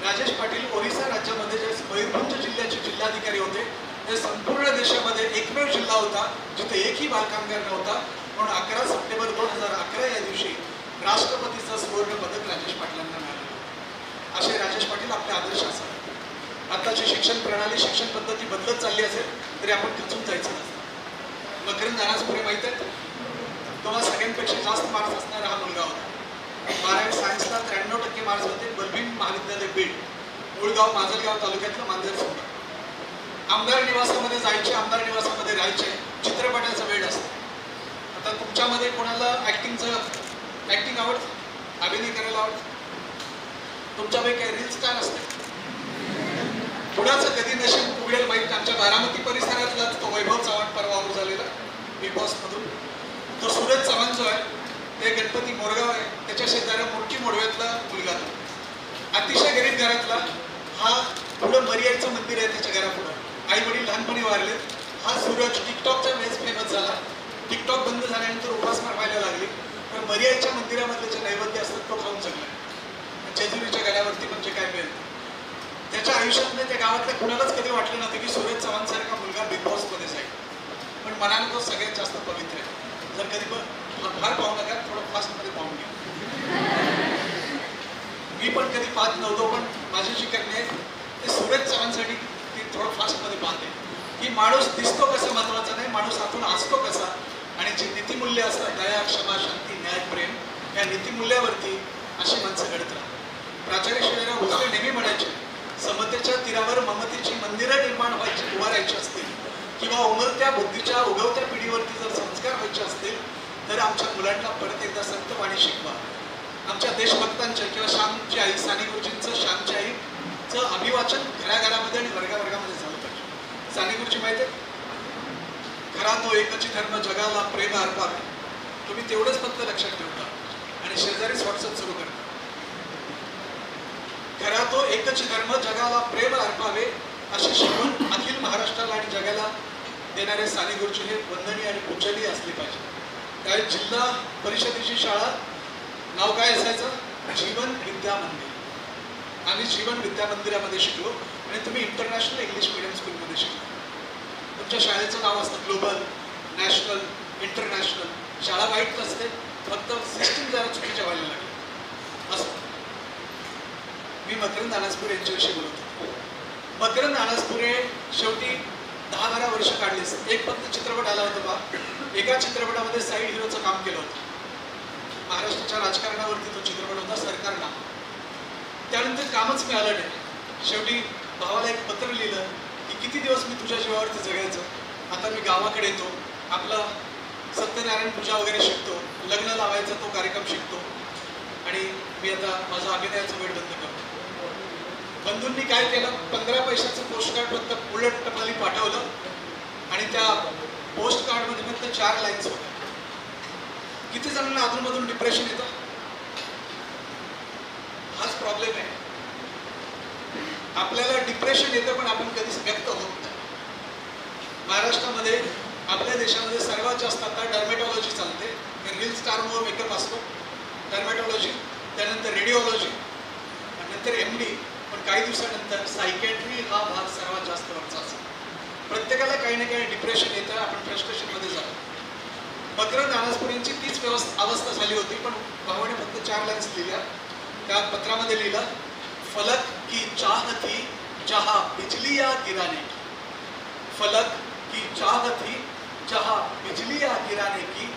राजेश पाटील ओरिसा राज्यामध्ये जे मयूरभंज जिल्ह्याचे जिल्हाधिकारी होते, ते संपूर्ण देशामध्ये एकमेव जिल्हा होता जिथे एकही बालकामगार नव्हता. म्हणून 11 सप्टेंबर 2011 या दिवशी राष्ट्रपतीचं सुवर्ण पदक राजेश पाटलांना मिळालं. असे राजेश पाटील आपले आदर्श असतात. आताची शिक्षण प्रणाली, शिक्षण पद्धती बदलत चालली असेल तरी आपण खचून जायचं नसतं. मकरंद अनासपुरे माहीत आहेत, तुम्हाला सगळ्यांपेक्षा जास्त मार्क्स असणारा हा मुलगा होता. 12वी सायन्सला 93% मार्क्स होते. बलबीन महाविद्यालय बीड, मुळगाव माजलगाव तालुक्यातलं मांजर सोडा. आमदार निवासामध्ये जायचे, आमदार निवासामध्ये राहायचे. चित्रपटाचा वेळ असतो. आता तुमच्यामध्ये कोणाला ऍक्टिंग आवडतं, अभिनय करायला आवडतं? तुमच्यापैकी काही रील स्टार असते? कुणाचं कधी नशीब उघडेल माहीत. आमच्या बारामती परिसरातला तो वैभव चव्हाण परवा आऊट झालेला बिग बॉस मधून. तो सूरज चव्हाण जो आहे ते गणपती मोरगाव आहे, त्याच्या शेजारी मोठी मोडव्यातला मुलगा. अतिशय गरीब घरातला हा. पुढं मरियाईचं मंदिर आहे त्याच्या घरापुढं. आई वडील लहानपणी वारले. हा सूरज टिकटॉकच्या वेळेस फेमस झाला. टिकटॉक बंद झाल्यानंतर उपासमार व्हायला लागली. तर मरियाईच्या मंदिरामधले जे नैवेद्य असतात तो खाऊन जगला. जेजुरीच्या गड्यावरती म्हणजे काय मिळेल. त्याच्या आयुष्यातले त्या गावातल्या कुणालाच कधी वाटलं नव्हतं की सूरज चव्हाण सारखा मुलगा बिग बॉस मध्ये जाईल. पण मनाने तो सगळ्यात जास्त पवित्र आहे. जर कधी फार पाहू नका, थोडं फास्ट मध्ये पाहून घ्या. मी पण कधी पाहत नव्हतो, पण माझी जी कन्या आहे ते सूरज चव्हाणसाठी ती थोडं फास्ट मध्ये पाहते की माणूस दिसतो कसा महत्वाचा नाही, माणूस आतून असतो कसा. आणि जी नीतिमूल्य असतात, दया, क्षमा, शांती, न्याय, प्रेम, या नीतिमूल्यावरती अशी माणसं घडतात. प्राचार्य शिवाजीराव भोसले नेहमी म्हणायचे, समतेच्या तीरावर ममतेची मंदिरं निर्माण व्हायची, उभारायची असतील किंवा उमलत्या बुद्धीच्या उगवत्या पिढीवरती जर संस्कार व्हायचे असतील तर आमच्या मुलांना परत एकदा संतवाणी शिकवा. आमच्या देशभक्तांच्या किंवा श्यामची आई, साने गुरुजींचं श्यामची आईचं अभिवाचन घराघरामध्ये आणि वर्गावर्गामध्ये झालं पाहिजे. साने गुरुजी माहिती आहे, खरा तो एकच धर्म जगाला प्रेम अर्पावे. तुम्ही तेवढंच फक्त लक्षात ठेवता आणि शेजारीच व्हॉट्सअप सुरू करता. खरा तो एकच धर्म जगाला प्रेम अर्पावे अशी शिकवण अखिल महाराष्ट्राला आणि जगाला देणारे साने गुरुजी हे वंदनीय आणि पूजनीय असले पाहिजे. त्यावेळी जिल्हा परिषदेची शाळा नाव काय असायचं? जीवन विद्या मंदिर. आम्ही जीवन विद्या मंदिरामध्ये शिकलो आणि तुम्ही इंटरनॅशनल इंग्लिश मीडियम स्कूलमध्ये शिकलो. तुमच्या शाळेचं नाव असतं ग्लोबल, नॅशनल, इंटरनॅशनल. शाळा वाईट नसते, फक्त सिस्टीम जरा चुकीच्या व्हायला लागली असं. मी मकरंद अनासपुरे यांच्याविषयी बोलत होतो. मकरंद अनासपुरे शेवटी 10-12 वर्ष काढलीच. एक फक्त चित्रपट आला होता बा. एका चित्रपटामध्ये साईड हिरोचं काम केलं होतं. महाराष्ट्राच्या राजकारणावरती तो चित्रपट होता, सरकार नाम. त्यानंतर कामच मिळालं नाही. शेवटी भावाला एक पत्र लिहिलं की किती दिवस मी तुझ्या जीवावरती जगायचं. आता मी गावाकडे येतो, आपला सत्यनारायण पूजा वगैरे शिकतो, लग्न लावायचा तो कार्यक्रम शिकतो आणि मी आता माझा अभिनयाचा वेळ बंद करतो. बंधूंनी काय केलं, 15 पैशाचं पोस्टकार्ड फक्त उलट टपाली पाठवलं आणि त्या पोस्टकार्डमध्ये फक्त 4 लाईन्स होत्या. किती जणांना अधूनमधून डिप्रेशन येतं? हाच प्रॉब्लेम आहे. आपल्याला डिप्रेशन येतं पण आपण कधीच व्यक्त होत नाही. महाराष्ट्रामध्ये, आपल्या देशामध्ये सर्वात जास्त आता डर्मेटॉलॉजी चालते. रील स्टारमुळे मेकअप असतो, डर्मेटॉलॉजी, त्यानंतर रेडिओलॉजी, नंतर MD. पण काही दिवसानंतर सायकॅट्री हा भाग सर्वात जास्त वरचा असतो. प्रत्येकाला काही ना काही डिप्रेशन येतं, आपण फ्रस्ट्रेशनमध्ये जातो. मकरंद अनासपुरेंची तीच अवस्था झाली होती, पण भावाने फक्त 4 लाईन्स लिहिल्या. त्या पत्रामध्ये लिहिलं, फलक की चाह थी जहाँ बिजलियाँ गिराने की, फलक की चाह थी जहाँ बिजलियाँ गिराने की,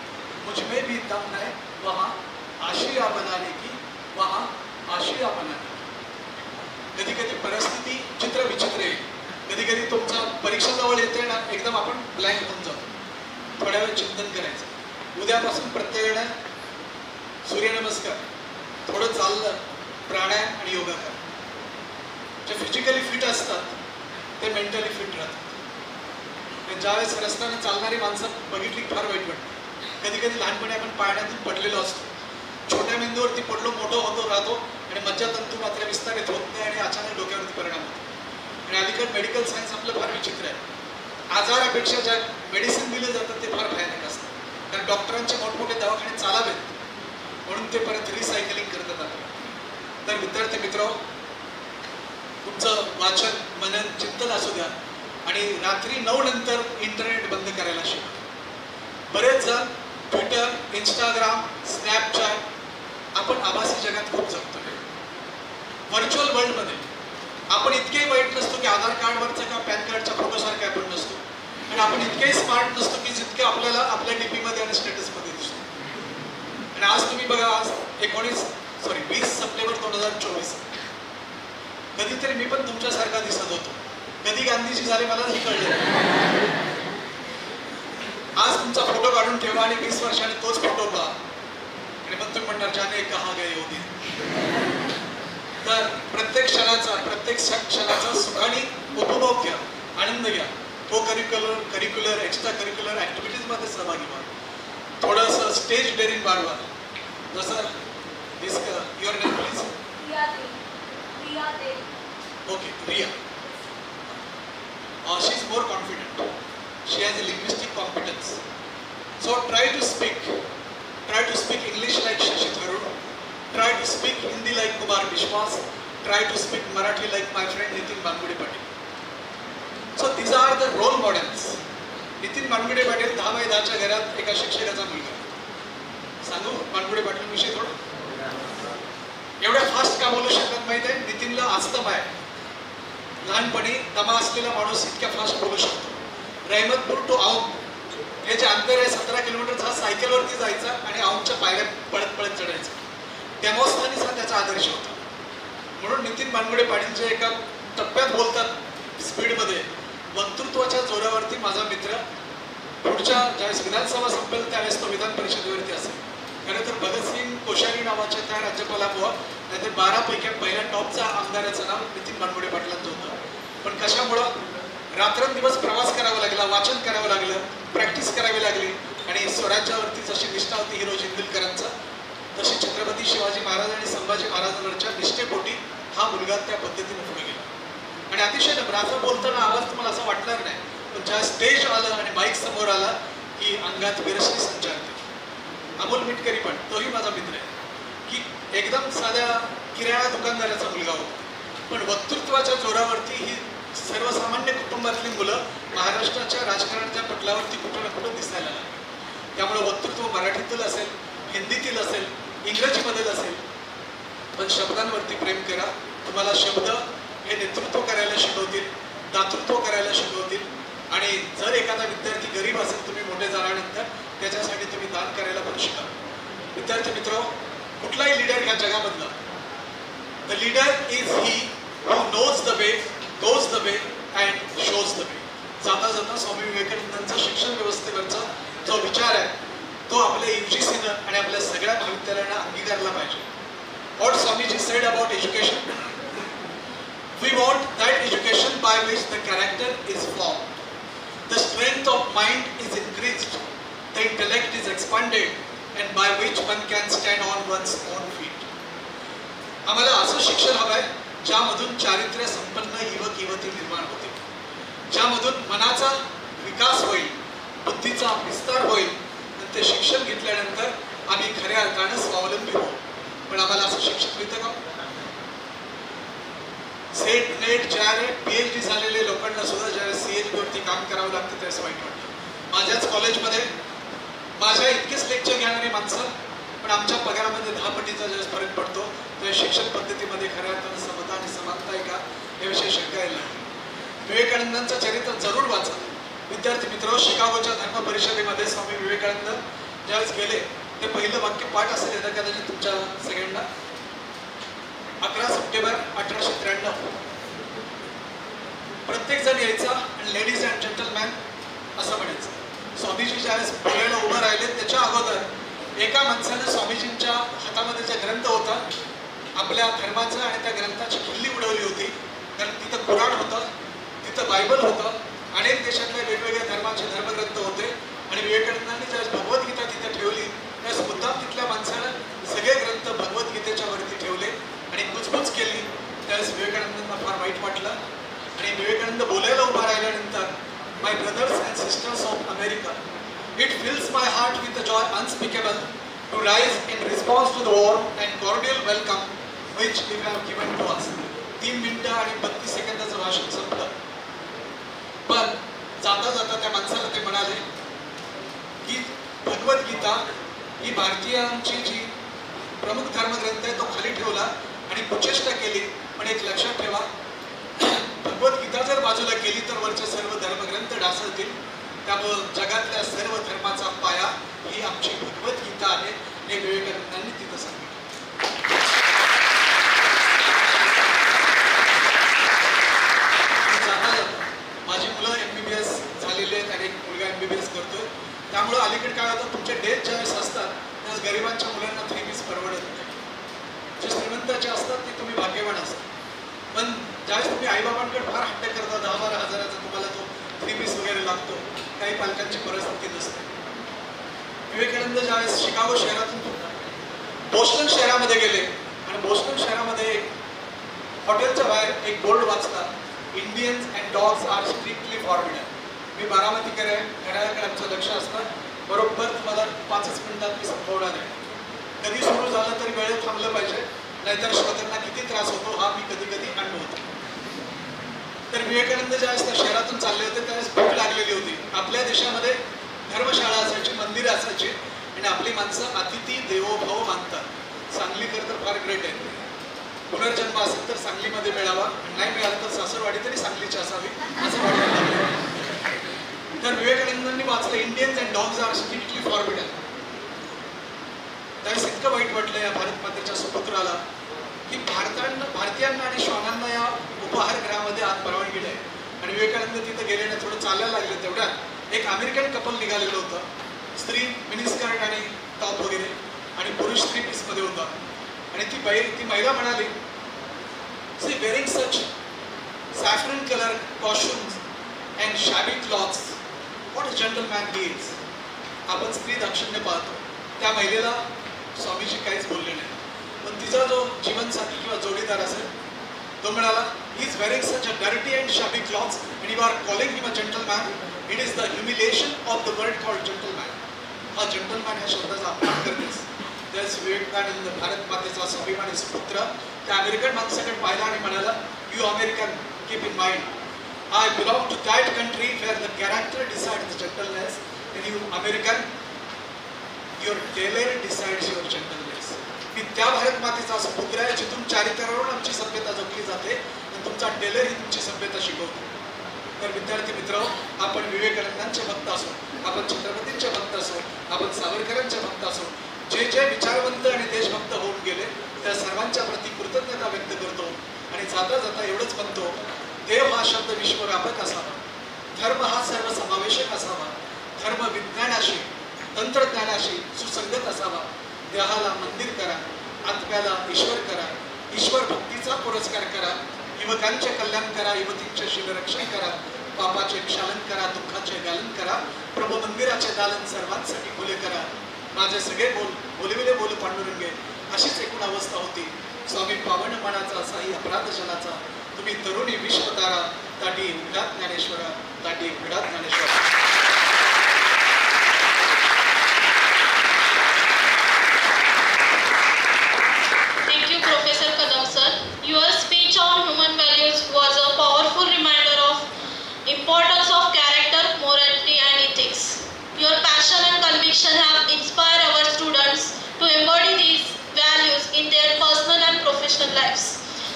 मुझमें भी दम है वहाँ आशिया बनाने की, वहाँ आशिया बनाने की. कधी कधी परिस्थिती चित्र विचित्र आहे. कधी कधी तुमचा परीक्षा जवळ येते ना, एकदम आपण ब्लँक होऊन जातो. थोड्या वेळ चिंतन करायचं. उद्यापासून प्रत्येकाने सूर्यनमस्कार, थोडं चाललं, प्राणायाम आणि योगा करा. जे फिजिकली फिट असतात ते मेंटली फिट राहतात. ज्यावेळेस रस्त्याने चालणारी माणसं बघितली फार वाईट वाटतं. कधी कधी लहानपणी आपण पाण्यातून पडलेलो असतो, छोट्या मेंदूवरती पडलो, मोठं होतो राहतो आणि मज्जातंतू मात्र विस्तारित होत नाही आणि अचानक डोक्यावरती परिणाम होतो. आणि अलीकडे मेडिकल सायन्स आपलं फार विचित्र आहे. आजारापेक्षा ज्या मेडिसिन दिले जातात ते फार भयानक असतं. कारण डॉक्टरांचे मोठमोठे दवाखाने चालावेत म्हणून ते परत रिसायकलिंग करतात आपलं. तर विद्यार्थी मित्र, तुमचं वाचन मनन चिंतन असू द्या आणि रात्री 9 नंतर इंटरनेट बंद करायला शिका. बरेच जण ट्विटर, इंस्टाग्राम, स्नॅपचॅट आपण आभासी जगात खूप जगतोय. व्हर्च्युअल वर्ल्डमध्ये आपण इतके वाईट नसतो की आधार कार्डवरचा किंवा पॅन कार्डच्या फोटोसारखे आपण नसतो आणि आपण इतके स्मार्ट नसतो की जितके आपल्याला आपल्या डीपीमध्ये आणि स्टेटसमध्ये दिसतो. आणि आज तुम्ही बघा, आज 20 सप्टेंबर 2024. कधीतरी मी पण तुमच्यासारखा दिसत होतो, कधी गांधीजी झाले मलाही कळलं. आज तुमचा फोटो काढून ठेवा आणि 20 वर्षांनी तोच फोटो पहा आणि मग तुम्ही म्हणणार जाने कहा गए हो दिन. तर प्रत्येक क्षणाचा सुखाने उपभोग घ्या, आनंद घ्या. को करिक्युलर एक्स्ट्रा करिक्युलर ॲक्टिव्हिटीजमध्ये सहभागी व्हा. थोडंसं स्टेज डेअरिंग वाढवा. जसं your name please. Okay, Riya. She is more confident. She has a linguistic competence. So try to speak English like Shashi Tharoor. Try to speak Hindi like Kumar Bishwas. Try to speak Marathi like my friend Nitin Bangude Patil. So these are the role models. Nitin Banugade Patil 10/10च्या घरात एका शिक्षकाचा मुलगा. सांगू बानगुडे पाटील विषयी थोडं. एवढ्या fast का बोलू शकत माहिती आहे? नितीनला अस्थमा आहे. लहानपणी दमा असलेला माणूस इतक्या फास्ट बोलू शकतो. रहमतपूर टू औंध हे जे अंतर आहे 17 किलोमीटरचा, हा सायकलवरती जायचा आणि औंधच्या पायऱ्या पळत पळत चढायचा. डेमोस्थानीच हा त्याचा आदर्श होता. म्हणून नितीन बानगुडे पाटील जे एका टप्प्यात बोलतात स्पीडमध्ये, वक्तृत्वाच्या जोरावरती माझा मित्र पुढच्या ज्यावेळेस विधानसभा संपेल त्यावेळेस तो विधान परिषदेवरती असेल. खरं तर भगतसिंग कोश्यारी नावाच्या त्या राज्यपालामुळं नाहीतर 12 पैकी पहिल्या टॉपचा आमदाराचं नाव नितीन बानगुडे पाटलांचं होतं. पण कशामुळं रात्रंदिवस प्रवास करावा लागला, वाचन करावं लागलं, प्रॅक्टिस करावी लागली आणि स्वराज्यावरती जशी निष्ठा होती हिरो जिंदलकरांचा, तशी छत्रपती शिवाजी महाराज आणि संभाजी महाराजांवरच्या निष्ठेपोटी हा मुलगा त्या पद्धतीने पुढे गेला. आणि अतिशय नम्र बोलताना आवाज तुम्हाला असं वाटणार नाही, पण ज्या स्टेज आलं आणि माईक समोर आला की अंगात विरसणी संचारते. अमोल मिटकरी पण तोही माझा मित्र आहे की एकदम साध्या किराणा दुकानदाराचा मुलगा होता, पण वक्तृत्वाच्या जोरावरती ही सर्वसामान्य कुटुंबातली मुलं महाराष्ट्राच्या राजकारणाच्या पटलावरती कुठं ना कुठं दिसायला लागली. त्यामुळे वक्तृत्व मराठीतील असेल, हिंदीतील असेल, इंग्रजीमधील असेल, पण शब्दांवरती प्रेम करा. तुम्हाला शब्द हे नेतृत्व करायला शिकवतील, दातृत्व करायला शिकवतील. आणि जर एखादा विद्यार्थी गरीब असेल, तुम्ही मोठे झाल्यानंतर त्याच्यासाठी तुम्ही दान करायला पण शिका. विद्यार्थी मित्र, कुठलाही लीडर ह्या जगामधला, the leader is he who knows the way, goes the way and shows the way. जाता जाता स्वामी विवेकानंदांचा शिक्षण व्यवस्थेवरचा जो विचार आहे तो आपल्या UGCनं आणि आपल्या सगळ्या महाविद्यालयांना अंगीकारला पाहिजे. What Swamiji said about education, we want that education by which the character is form, the strength of mind is increased, the intellect is expanded, and by which one can stand on one's own feet. आम्हाला असं शिक्षण हवं आहे ज्यामधून चारित्र्य संपन्न युवक युवती निर्माण होतील, ज्यामधून मनाचा विकास होईल, बुद्धीचा विस्तार होईल. आणि ते शिक्षण घेतल्यानंतर आम्ही खऱ्या अर्थानं स्वावलंबी होऊ. पण आम्हाला असं शिक्षण मिळतं का? सेट, नेट, JRF, PhD झालेले लोकांना सुद्धा ज्यावेळेस CHBवरती काम करावं लागतं त्यावेळेस वाईट वाटतं. माझ्याच कॉलेजमध्ये माझ्या इतकेच लेक्चर घेणारी माणसं, पण आमच्या पगारामध्ये 10 पटीचा ज्यावेळेस फरक पडतो त्या शिक्षण पद्धतीमध्ये खऱ्या अर्थानं समता आणि समानता आहे का याविषयी शंका यायला लागली. विवेकानंदांचं चरित्र जरूर वाचा. विद्यार्थी मित्र, शिकागोच्या धर्म परिषदेमध्ये स्वामी विवेकानंद ज्यावेळेस गेले ते पहिलं वाक्य पाठ असेल येतं कदाचित तुमच्या सगळ्यांना. 11 सप्टेंबर 1893. प्रत्येक जण यायचा आणि लेडीज अँड जेंटलमॅन असं म्हणायचं. स्वामीजी ज्यावेळेस बोलायला उभं राहिले त्याच्या अगोदर एका माणसानं स्वामीजींच्या हातामध्ये जे ग्रंथ होता आपल्या धर्माचं आणि त्या ग्रंथाची खिल्ली उडवली होती. कारण तिथं कुराण होतं, तिथं बायबल होतं अनेक देशातल्या वेगवेगळ्या धर्माचे धर्मग्रंथ होते आणि विवेकानंदांनी ज्यावेळेस भगवद्गीता तिथे ठेवली त्यावेळेस मुद्दाम तिथल्या माणसाला सगळे ग्रंथ भगवद्गीतेच्या वरती ठेवले आणि कुचकुच केली. त्यावेळेस विवेकानंदांना फार वाईट वाटलं आणि विवेकानंद बोलायला उभा राहिल्यानंतर my brothers and sisters of America, it fills my heart with a joy unspeakable to rise in response to the warm and cordial welcome which you have given to us. 3 मिनिटं आणि 32 सेकंदाचं भाषण संपलं. पण जाता जाता त्या माणसाला ते म्हणाले की भगवद्गीता ही भारतीयांची जी प्रमुख धर्मग्रंथ आहे तो खाली ठेवला आणि कुचेष्टा केली. पण एक लक्षात ठेवा, भगवद्गीता जर बाजूला केली तर वरचे सर्व धर्मग्रंथ ढासळतील. त्यामुळं जगातल्या सर्व धर्माचा पाया ही आमची भगवद्गीता आहे हे विवेकानंदांनी तिथं सांगितलं. माझी मुलं MBBS झालेली आहेत आणि एक मुलगा MBBS करतोय. त्यामुळं अलीकडे काय होतं, तुमचे डेट ज्यावेळेस असतात त्यावेळेस गरिबांच्या मुलांना 3 फीस परवडत नाही. जे श्रीमंताचे असतात ते तुम्ही भाग्यवान असतात. पण ज्यावेळेस तुम्ही आईबाबांकडे फार हट्ट करता 10-12 हजाराचा तुम्हाला तो 3 फीस वगैरे लागतो, काही पालकांची परिस्थिती नसते. विवेकानंद ज्यावेळेस शिकागो शहरातून बोस्टन शहरामध्ये गेले आणि बोस्टन शहरामध्ये हॉटेलच्या बाहेर एक बोर्ड वाचला, Indians and dogs are strictly forbidden. मी बारामतीकर आहे, घड्याळाकडे आमचं लक्ष असतं. बरोबर तुम्हाला 5 मिनिटात मी संपवणार आहे. कधी सुरू झालं तरी वेळेत थांबलं पाहिजे, नाहीतर श्रोत्यांना किती त्रास होतो हा मी कधी कधी अनुभवतो. तर विवेकानंद ज्यावेळेस त्या शहरातून चालले होते त्यावेळेस भूक लागलेली होती. आपल्या देशामध्ये धर्मशाळा असायची, मंदिरं असायची आणि आपली माणसं अतिथी देवो भव मानतात. सांगलीकर तर फार ग्रेट आहे. पुनर्जन्म असेल तर सांगलीमध्ये मिळावा, नाही मिळालं तर सासरवाडी तरी सांगलीची असावी असं वाटायला लागलं. तर विवेकानंदांनी वाचलं Indians and dogs are strictly forbidden. त्यावेळेस इतकं वाईट वाटलं या भारत मातेच्या सुपुत्राला की भारतीयांना आणि श्वानांना या उपहारगृहामध्ये आत परवानगी नाही. आणि विवेकानंद तिथं गेल्याने थोडं चालायला लागले. तेवढ्यात एक अमेरिकन कपल निघालेलं होतं. स्त्री मिनिस्कर्ट आणि टॉप वगैरे आणि पुरुष 3 पीसमध्ये होता. आणि ती महिला म्हणाली, see wearing such saffron colour costumes and shabby clothes, what a gentleman he is. आपण स्त्री दाक्षिण्य पाहतो. त्या महिलेला स्वामीजी काहीच बोलले नाही. पण तिचा जो जीवनसाथी किंवा जोडीदार असेल तो म्हणाला, he is wearing such a dirty and shabby clothes and you are calling him a gentleman. It is the humiliation of the world called gentleman. हा जेंटलमॅन ह्या शब्दाचा अपमान करतेस. त्याच विवेकानंद भारत मातेचा स्वाभिमानी सुपुत्र त्या अमेरिकन माणसाकडे पाहिला आणि म्हणाला, you American keep in mind, I belong to that country where the character decides the gentleness, and you American, your tailor decides your gentleness. मी त्या भारत मातेचा सुपुत्र आहे जिथून चारित्र्यावरून आमची सभ्यता जपली जाते आणि तुमचा टेलर ही तुमची सभ्यता शिकवतो. तर विद्यार्थी मित्र, आपण विवेकानंदांचे भक्त असो, आपण छत्रपतींचे भक्त असो, आपण सावरकरांचे भक्त असो, जे जे विचारवंत आणि देशभक्त होऊन गेले त्या सर्वांच्या प्रती कृतज्ञता व्यक्त करतो आणि जाता जाता एवढंच म्हणतो, देव हा शब्द विश्वव्यापक असावा, धर्म हा सर्वसमावेशक असावा, धर्म विज्ञानाशी तंत्रज्ञानाशी सुसंगत असावा, देहाला मंदिर करा, आत्म्याला ईश्वर करा, ईश्वर भक्तीचा पुरस्कार करा, युवकांचे कल्याण करा, युवतींचे शीलरक्षण करा, पापाचे क्षालन करा, दुःखाचे गालन करा, प्रभू मंदिराचे दालन सर्वांसाठी खुले करा, माझे सगळे बोलविले बोल पांडुरंगे. अशीच एकूण अवस्था होती. स्वामी पावन मनाचा असाही अपराध जनाचा, तुम्ही तरुणी विश्वतारा, ताटी उघडात Dnyaneshwara, ताटी उघडात Dnyaneshwara. Thank you, Professor Kadam sir. Your speech on human values was a powerful reminder of importance of character, morality and ethics. Your passion and conviction have inspired our students to embody these values in their personal and professional lives.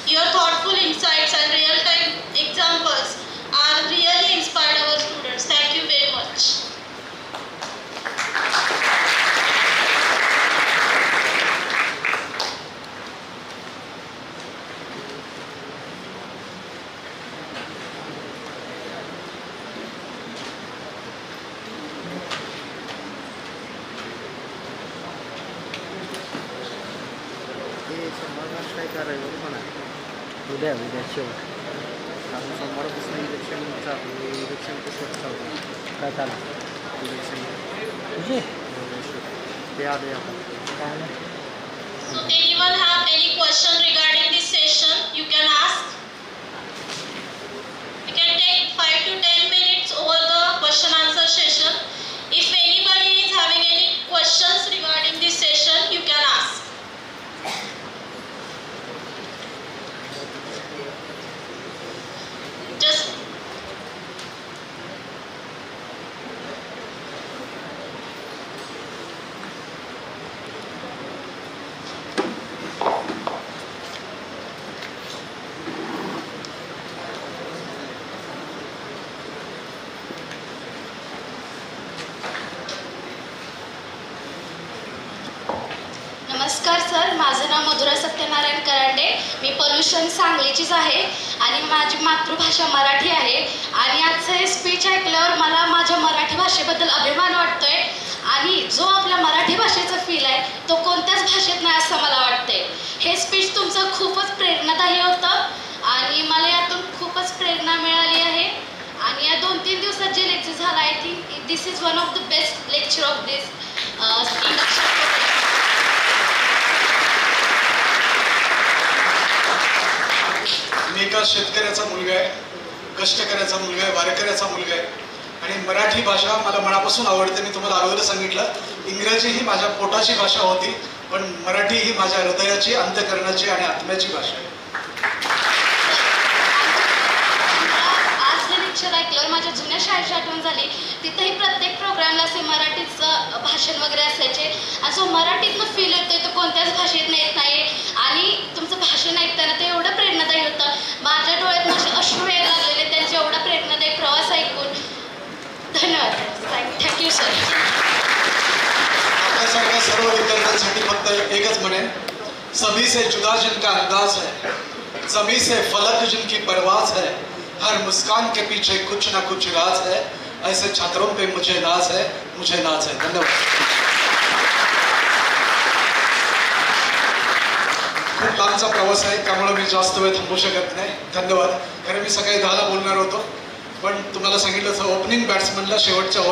Your thoughtful insights and real-time examples are really inspired our students. Thank you very much. ते समाधान काय करायचं पण आहे. उद्या शेवट सोमवारपासून इलेक्शनचा election कसं चालू काय चालू इलेक्शन ते आले आता काय नाही. So anyone have any question regarding this session? You can ask. We can take 5 to 10 minutes over the question answer session. If anybody is having any questions regarding this session, you can ask. Just नमस्कार sir, माझं नाव मधुरा सत्यनारायण करांडे. मी pollution सांगलीचीच आहे आणि माझी मातृभाषा मराठी आहे. आणि आजचं हे स्पीच ऐकल्यावर मला माझ्या मराठी भाषेबद्दल अभिमान वाटतोय. आणि जो आपल्या मराठी भाषेचा फील आहे तो कोणत्याच भाषेत नाही असं मला वाटतंय. हे स्पीच तुमचं खूपच प्रेरणादायी होतं आणि मला यातून खूपच प्रेरणा मिळाली आहे. आणि या 2-3 दिवसात जे लेक्चर झालं, I think this is one of the best lecture of this मी एका शेतकऱ्याचा मुलगा आहे, कष्टकऱ्याचा मुलगा आहे, वारकऱ्याचा मुलगा आहे आणि मराठी भाषा मला मनापासून आवडते. मी तुम्हाला अगोदर सांगितलं, इंग्रजी ही माझ्या पोटाची भाषा होती, पण मराठी ही माझ्या हृदयाची, अंतःकरणाची आणि आत्म्याची भाषा आहे. आज हे लेक्चर ऐकल्यावर माझ्या जुन्या शाळेची आठवण झाली. तिथेही प्रत्येक प्रोग्रामला असे मराठीचं भाषण वगैरे असायचे. आणि जो मराठीतनं फील येतोय तो कोणत्याच भाषेत येत नाही. आणि तुमचं भाषण ऐकताना ते एवढं प्रेरणादायी होतं. माझ्या डोळ्यात माझे अश्रू यायला लागलेले त्यांचे एवढा प्रेरणादायी प्रवास ऐकून. धन्यवाद. Thank you sir. आपल्यासारख्या सर्व विद्यार्थ्यांसाठी फक्त एकच म्हणेन, सभी से जुदा जिनका अंदाज है, सभी से फलक जिनकी परवाज है, हर मुस्कान के पीछे कुछ ना कुछ राज है, ऐसे छात्रों पे मुझे नाज है, मुझे नाज है. धन्यवाद. खूप लांबचा प्रवास आहे, त्यामुळे मी जास्त वेळ थांबू शकत नाही. धन्यवाद. खरं मी सकाळी 10ला बोलणार होतो, पण तुम्हाला सांगितलं ओपनिंग बॅट्समनला शेवटच्या